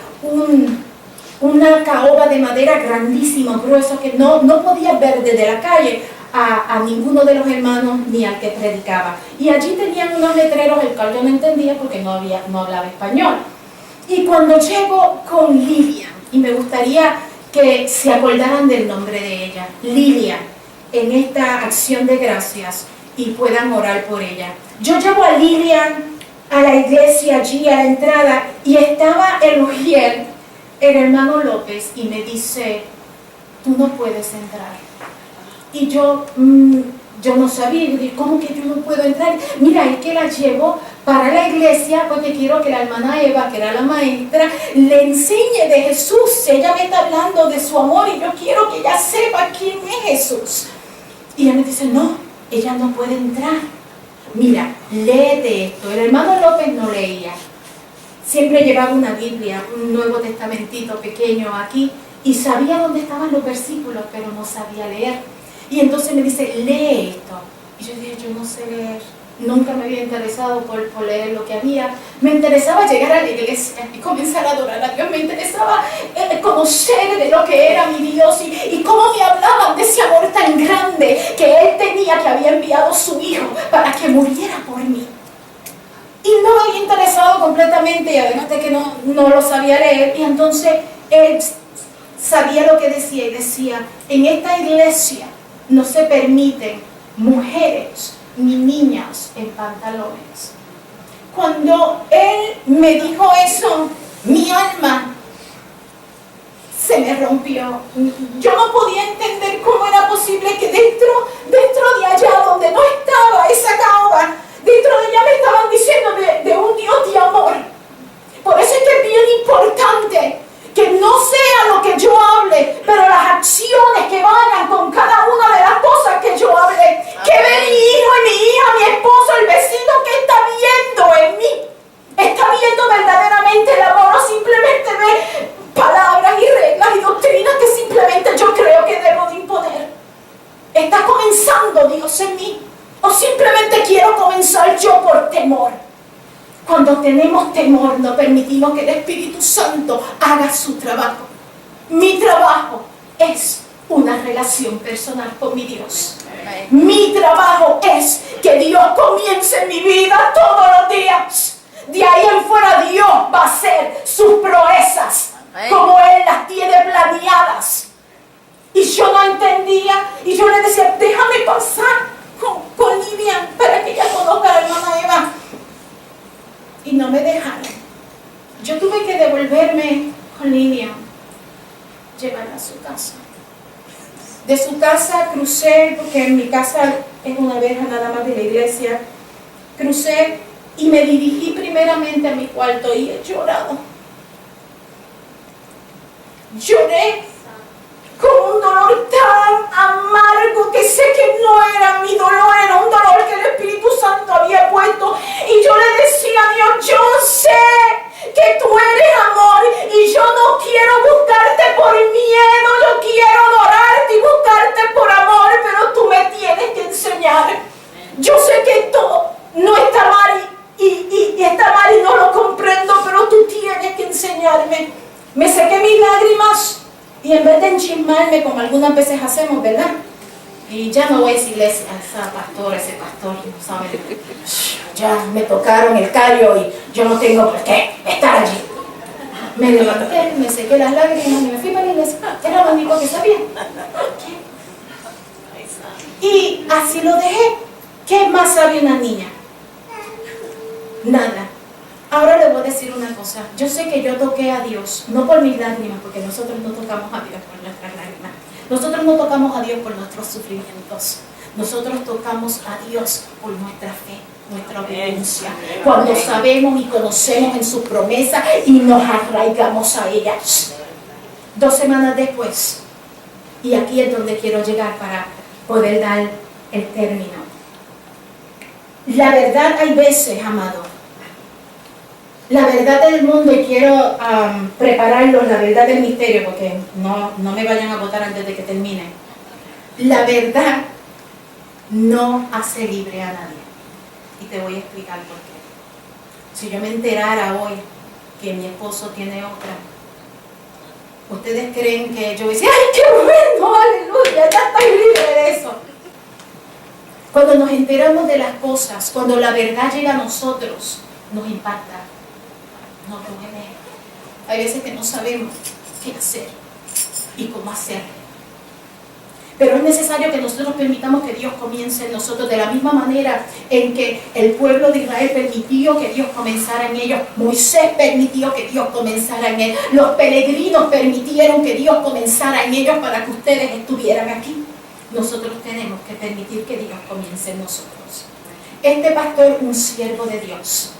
una caoba de madera grandísima, grueso, que no podía ver desde la calle a ninguno de los hermanos ni al que predicaba. Y allí tenían unos letreros, el cual yo no entendía porque no hablaba español. Y cuando llego con Lilian, y me gustaría que se acordaran del nombre de ella, Lilian, en esta acción de gracias y puedan orar por ella. Yo llevo a Lilian a la iglesia allí a la entrada y estaba el hermano López, y me dice, tú no puedes entrar. Y yo no sabía, yo dije, ¿cómo que yo no puedo entrar? Mira, es que la llevo para la iglesia porque quiero que la hermana Eva, que era la maestra, le enseñe de Jesús. Ella me está hablando de su amor y yo quiero que ella sepa quién es Jesús. Y ella me dice, no, ella no puede entrar. Mira, léete esto. El hermano López no leía. Siempre llevaba una Biblia, un Nuevo Testamentito pequeño aquí, y sabía dónde estaban los versículos, pero no sabía leer. Y entonces me dice, lee esto. Y yo dije, yo no sé leer. Nunca me había interesado por leer lo que había. Me interesaba llegar a la iglesia y comenzar a adorar a Dios. Me interesaba conocer de lo que era mi Dios y cómo me hablaban de ese amor tan grande que Él tenía, que había enviado a su Hijo para que muriera por mí. Y no me había interesado completamente, y además de que no lo sabía leer. Y entonces Él sabía lo que decía, y decía, en esta iglesia no se permiten mujeres ni niñas en pantalones. Cuando Él me dijo eso, mi alma se me rompió. Yo no podía entender cómo era posible que dentro de allá donde no estaba esa caoba, dentro de ella me estaban diciendo de un Dios de amor. Por eso es que es bien importante que no sea lo que yo hable, pero las acciones que vayan con cada una de las cosas que yo hable. Que ve mi hijo y mi hija, mi esposo, el vecino que está viendo en mí. Está viendo verdaderamente el amor, o simplemente ve palabras y reglas y doctrinas que simplemente yo creo que debo de imponer. Está comenzando Dios en mí, o simplemente quiero comenzar yo por temor. Cuando tenemos temor, no permitimos que el Espíritu Santo haga su trabajo. Mi trabajo es una relación personal con mi Dios. Mi trabajo es que Dios comience en mi vida todos los días. De ahí en fuera Dios va a hacer sus proezas como Él las tiene planeadas. Y yo no entendía, y yo le decía, déjame pasar con Lilian para que ella conozca a la hermana Eva. Y no me dejaron. Yo tuve que devolverme con Lilian, llevarla a su casa. De su casa crucé, porque en mi casa es una verja nada más de la iglesia, crucé y me dirigí primeramente a mi cuarto y he llorado. Lloré con un dolor tan amargo que sé que no era mi dolor, era un dolor que el Espíritu Santo había puesto. Y yo le decía a Dios, yo sé que tú eres amor y yo no quiero buscarte por miedo, yo quiero adorarte y buscarte por amor, pero tú me tienes que enseñar. Yo sé que esto no está mal y está mal y no lo comprendo, pero tú tienes que enseñarme. Me sequé mis lágrimas. Y en vez de enchismarme, como algunas veces hacemos, ¿verdad? Y ya no voy a decirle a ese pastor, ¿saben? Ya me tocaron el callo y yo no tengo por qué estar allí. Me levanté, me sequé las lágrimas y me fui para la iglesia. Era lo único que sabía. Y así lo dejé. ¿Qué más sabe una niña? Nada. Ahora le voy a decir una cosa. Yo sé que yo toqué a Dios, no por mis lágrimas, porque nosotros no tocamos a Dios por nuestras lágrimas, Nosotros no tocamos a Dios por nuestros sufrimientos. Nosotros tocamos a Dios por nuestra fe, nuestra obediencia. Cuando sabemos y conocemos en sus promesas y nos arraigamos a ellas. 2 semanas después, y aquí es donde quiero llegar para poder dar el término. La verdad hay veces, amado, la verdad del mundo, y quiero prepararlos, la verdad del misterio, porque no me vayan a votar antes de que termine. La verdad no hace libre a nadie. Y te voy a explicar por qué. Si yo me enterara hoy que mi esposo tiene otra, ¿ustedes creen que yo voy a decir, ¡ay, qué bueno, aleluya, ya estoy libre de eso? Cuando nos enteramos de las cosas, cuando la verdad llega a nosotros, nos impacta, nos duele. Hay veces que no sabemos qué hacer y cómo hacerlo. Pero es necesario que nosotros permitamos que Dios comience en nosotros de la misma manera en que el pueblo de Israel permitió que Dios comenzara en ellos. Moisés permitió que Dios comenzara en él. Los peregrinos permitieron que Dios comenzara en ellos para que ustedes estuvieran aquí. Nosotros tenemos que permitir que Dios comience en nosotros. Este pastor, un siervo de Dios,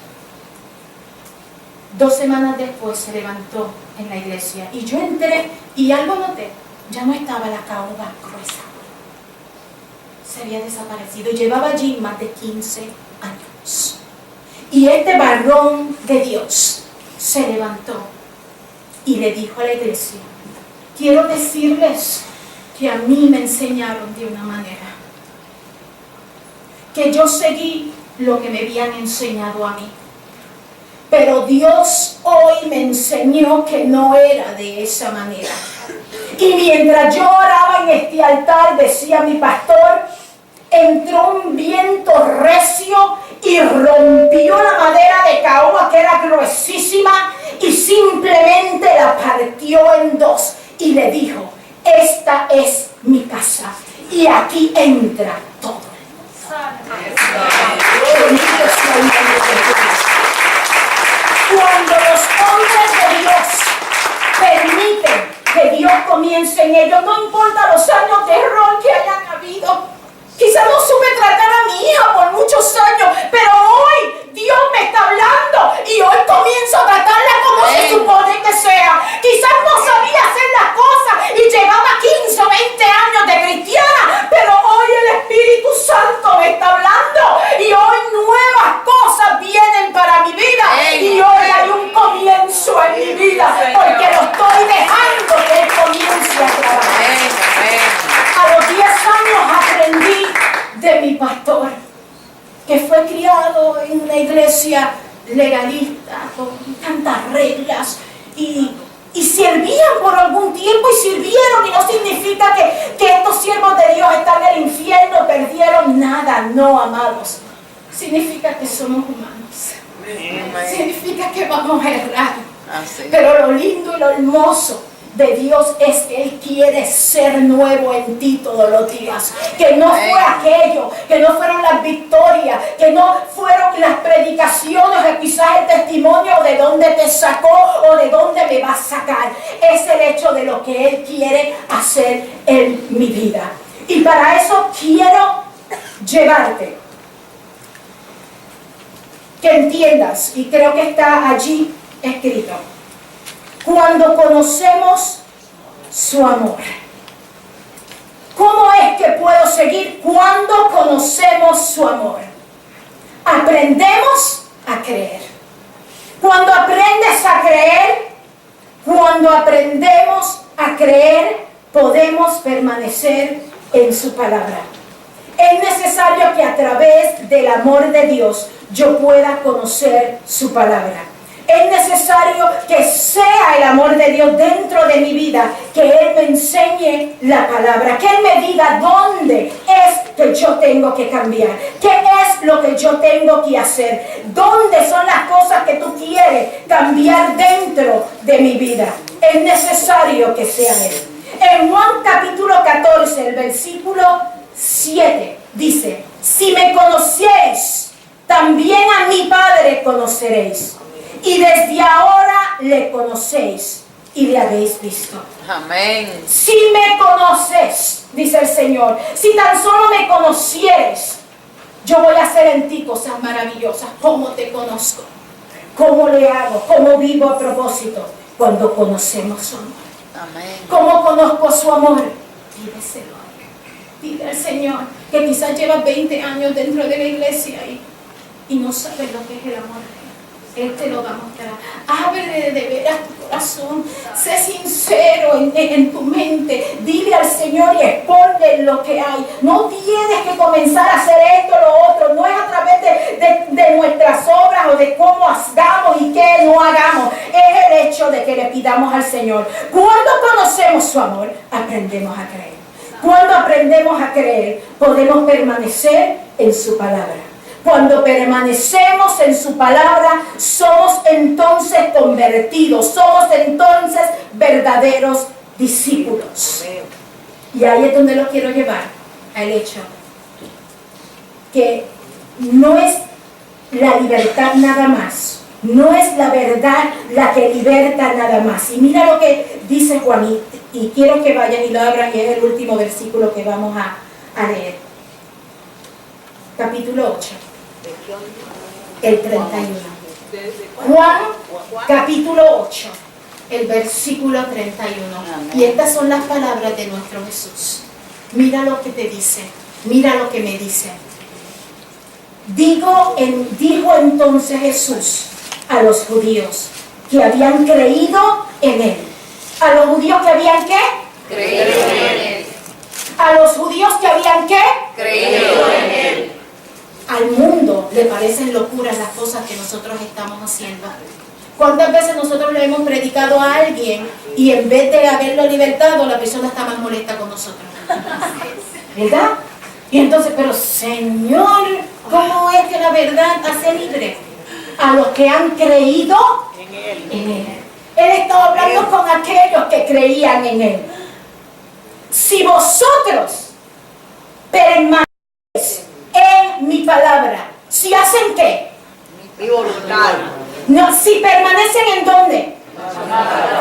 2 semanas después se levantó en la iglesia y yo entré y algo noté. Ya no estaba la caoba gruesa. Se había desaparecido. Llevaba allí más de 15 años. Y este varón de Dios se levantó y le dijo a la iglesia, quiero decirles que a mí me enseñaron de una manera, que yo seguí lo que me habían enseñado a mí. Pero Dios hoy me enseñó que no era de esa manera. Y mientras yo oraba en este altar, decía mi pastor, entró un viento recio y rompió la madera de caoba, que era gruesísima, y simplemente la partió en 2 y le dijo, esta es mi casa y aquí entra todo. Cuando los hombres de Dios permiten que Dios comience en ellos, no importa los años de error que hayan habido. Quizás no supe tratar a mi hija por muchos años, pero hoy Dios me está hablando y hoy comienzo a tratarla como se supone que sea. Quizás no sabía hacer las cosas y llevaba 15 o 20 años de cristiana, pero hoy el Espíritu Santo me está hablando y hoy nuevas cosas vienen para mi vida y hoy hay un comienzo en mi vida porque lo estoy dejando que Él comience a trabajar. A los 10 años aprendí de mi pastor, que fue criado en una iglesia legalista, con tantas reglas, y servían por algún tiempo y sirvieron, y no significa que estos siervos de Dios están en el infierno, perdieron nada, no, amados. Significa que somos humanos. Significa que vamos a errar. Pero lo lindo y lo hermoso de Dios es que Él quiere ser nuevo en ti todos los días. Que no fue aquello, que no fueron las victorias, que no fueron las predicaciones, o quizás el testimonio de dónde te sacó o de dónde me va a sacar. Es el hecho de lo que Él quiere hacer en mi vida. Y para eso quiero llevarte, que entiendas, y creo que está allí escrito, cuando conocemos su amor. ¿Cómo es que puedo seguir cuando conocemos su amor? Aprendemos a creer. Cuando aprendes a creer, cuando aprendemos a creer, podemos permanecer en su palabra. Es necesario que a través del amor de Dios yo pueda conocer su palabra. Es necesario que sea el amor de Dios dentro de mi vida, que Él me enseñe la palabra, que Él me diga dónde es que yo tengo que cambiar, qué es lo que yo tengo que hacer, dónde son las cosas que tú quieres cambiar dentro de mi vida. Es necesario que sea Él. En Juan capítulo 14, el versículo 7, dice, si me conocierais, también a mi Padre conoceréis. Y desde ahora le conocéis y le habéis visto. Amén. Si me conoces, dice el Señor, si tan solo me conocieres, yo voy a hacer en ti cosas maravillosas. ¿Cómo te conozco? ¿Cómo le hago? ¿Cómo vivo a propósito? Cuando conocemos su amor. Amén. ¿Cómo conozco su amor? Pídeselo. Pide al Señor, que quizás lleva 20 años dentro de la iglesia y no sabes lo que es el amor. Él te lo va a mostrar. Ábrele de veras tu corazón. Sé sincero en tu mente. Dile al Señor y exponle lo que hay. No tienes que comenzar a hacer esto o lo otro. No es a través de nuestras obras o de cómo hagamos y qué no hagamos. Es el hecho de que le pidamos al Señor. Cuando conocemos su amor, aprendemos a creer. Cuando aprendemos a creer, podemos permanecer en su palabra. Cuando permanecemos en su palabra, somos entonces convertidos, somos entonces verdaderos discípulos. Y ahí es donde lo quiero llevar, al hecho que no es la libertad nada más, no es la verdad la que liberta nada más. Y mira lo que dice Juan, y quiero que vayan y lo abran, y es el último versículo que vamos a leer. Capítulo 8. El 31. Juan, capítulo 8, el versículo 31. Y estas son las palabras de nuestro Jesús. Mira lo que te dice, mira lo que me dice. Dijo entonces Jesús a los judíos que habían creído en Él. ¿A los judíos que habían qué? Creído en Él. ¿A los judíos que habían qué? Creído en Él. Al mundo le parecen locuras las cosas que nosotros estamos haciendo. ¿Cuántas veces nosotros le hemos predicado a alguien y en vez de haberlo libertado, la persona está más molesta con nosotros? ¿Verdad? Y entonces, pero Señor, ¿cómo es que la verdad hace libre? A los que han creído en Él. Él estaba hablando con aquellos que creían en Él. Si vosotros permanecéis en mi palabra, ¿si hacen qué? Mi voluntad. No, si permanecen en dónde.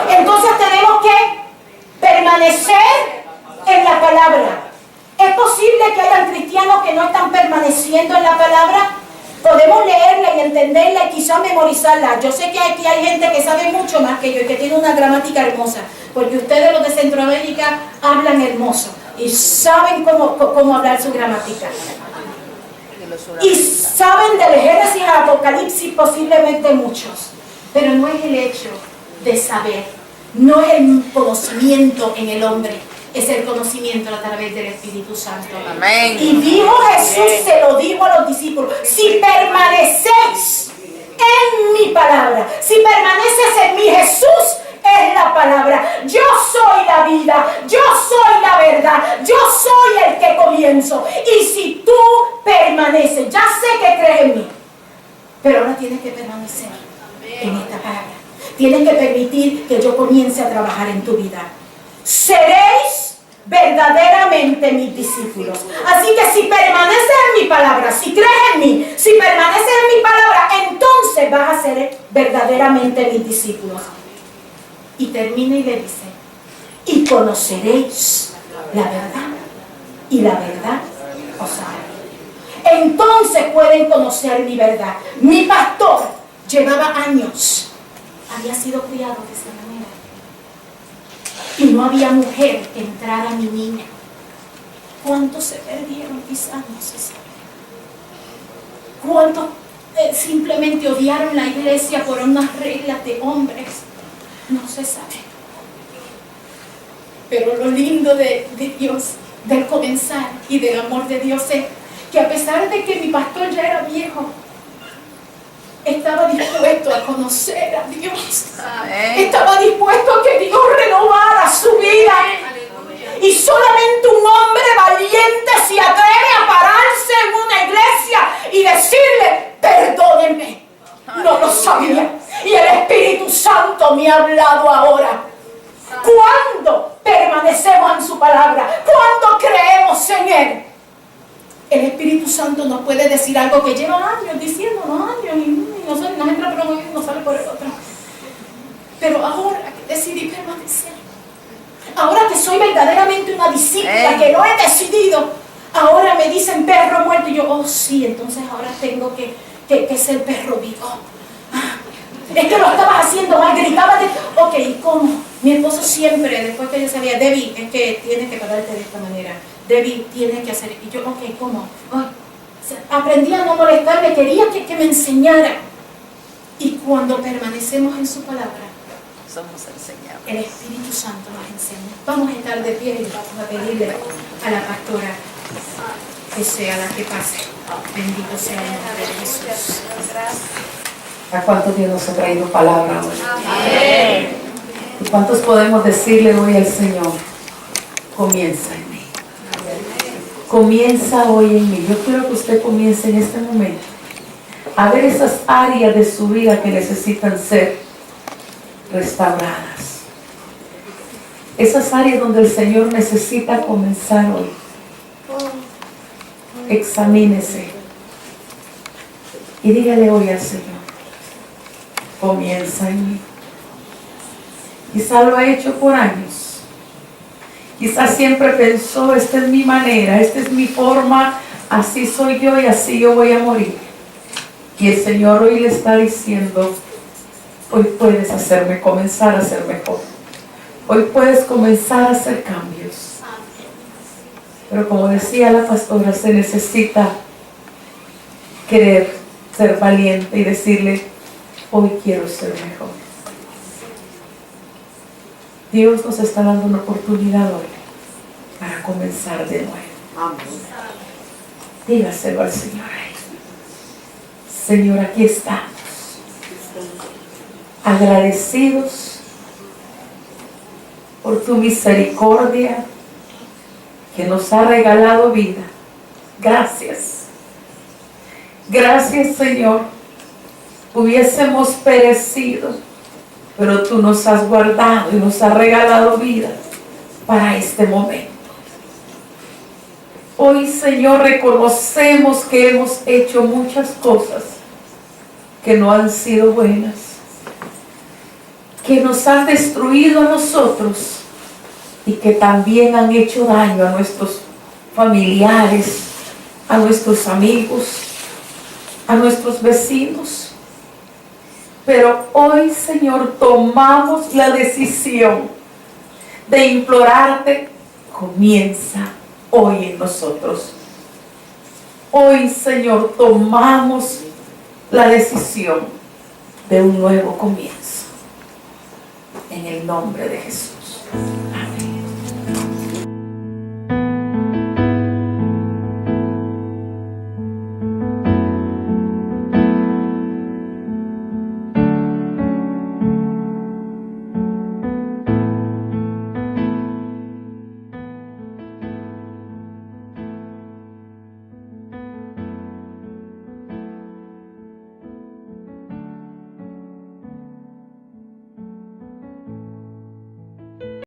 Entonces tenemos que permanecer en la palabra. ¿Es posible que hayan cristianos que no están permaneciendo en la palabra? Podemos leerla y entenderla y quizás memorizarla. Yo sé que aquí hay gente que sabe mucho más que yo y que tiene una gramática hermosa, porque ustedes los de Centroamérica hablan hermoso y saben cómo hablar su gramática. Y saben del Génesis a Apocalipsis posiblemente muchos, pero no es el hecho de saber, no es el conocimiento en el hombre, es el conocimiento a través del Espíritu Santo. Amén. Y dijo Jesús, se lo dijo a los discípulos: si permanecéis en mi palabra, si permaneces en mí, Jesús es la palabra. Yo soy la vida, yo soy la verdad, yo soy el que comienzo. Y si tú permaneces, ya sé que crees en mí, pero ahora tienes que permanecer en esta palabra. Tienes que permitir que yo comience a trabajar en tu vida. Seréis verdaderamente mis discípulos. Así que si permaneces en mi palabra, si crees en mí, si permaneces en mi palabra, entonces vas a ser verdaderamente mis discípulos. Y termina y le dice: y conoceréis la verdad, y la verdad os hará. Entonces pueden conocer mi verdad. Mi pastor llevaba años, había sido criado de esa manera, y no había mujer que entrara a mi niña. ¿Cuántos se perdieron? Quizás no se sabe. ¿Cuántos simplemente odiaron la iglesia por unas reglas de hombres? No se sabe. Pero lo lindo de Dios, del comenzar y del amor de Dios, es que a pesar de que mi pastor ya era viejo, estaba dispuesto a conocer a Dios. Estaba dispuesto a que Dios renovara su vida. Y solamente un hombre valiente se atreve a pararse en una iglesia y decirle: perdónenme, no lo sabía. Y el Espíritu Santo me ha hablado ahora. ¿Cuándo permanecemos en su palabra? ¿Cuándo creemos en Él? El Espíritu Santo nos puede decir algo que lleva años diciéndonos, años, y nos entra por un oído y nos sale por el otro. Pero ahora que decidí permanecer. Ahora que soy verdaderamente una discípula, Ey. que lo he decidido, ahora me dicen perro muerto. Y yo, oh sí, entonces ahora tengo que ser perro vivo. Ah, es que lo estabas haciendo mal, gritabas de... Ok, ¿y cómo? Mi esposo siempre, después que yo sabía, Debbie, es que tienes que pararte de esta manera. Debbie, tienes que hacer... Y yo, ok, ¿cómo? Ay, aprendí a no molestarme, quería que me enseñara. Y cuando permanecemos en su palabra, Somos enseñados. el Espíritu Santo nos enseña. Vamos a estar de pie y vamos a pedirle a la pastora que sea la que pase. Bendito sea el nombre de Jesús. ¿A cuántos Dios nos ha traído palabra hoy? Amén. ¿Y cuántos podemos decirle hoy al Señor? Comienza en mí. Comienza hoy en mí. Yo quiero que usted comience en este momento a ver esas áreas de su vida que necesitan ser restauradas. Esas áreas donde el Señor necesita comenzar hoy. Examínese y dígale hoy al Señor: comienza en mí. Quizá lo ha hecho por años. Quizás siempre pensó: esta es mi manera, esta es mi forma, así soy yo y así yo voy a morir. Y el Señor hoy le está diciendo: hoy puedes hacerme comenzar a ser mejor. Hoy puedes comenzar a hacer cambios. Pero como decía la pastora, se necesita querer ser valiente y decirle: hoy quiero ser mejor. Dios nos está dando una oportunidad hoy para comenzar de nuevo. Amén. Dígaselo al Señor. Señor, aquí estamos, agradecidos por tu misericordia que nos ha regalado vida. Gracias. Gracias, Señor. Hubiésemos perecido, pero tú nos has guardado y nos has regalado vida para este momento. Hoy, Señor, reconocemos que hemos hecho muchas cosas que no han sido buenas, que nos han destruido a nosotros y que también han hecho daño a nuestros familiares, a nuestros amigos, a nuestros vecinos. Pero hoy, Señor, tomamos la decisión de implorarte: comienza hoy en nosotros. Hoy, Señor, tomamos la decisión de un nuevo comienzo. En el nombre de Jesús.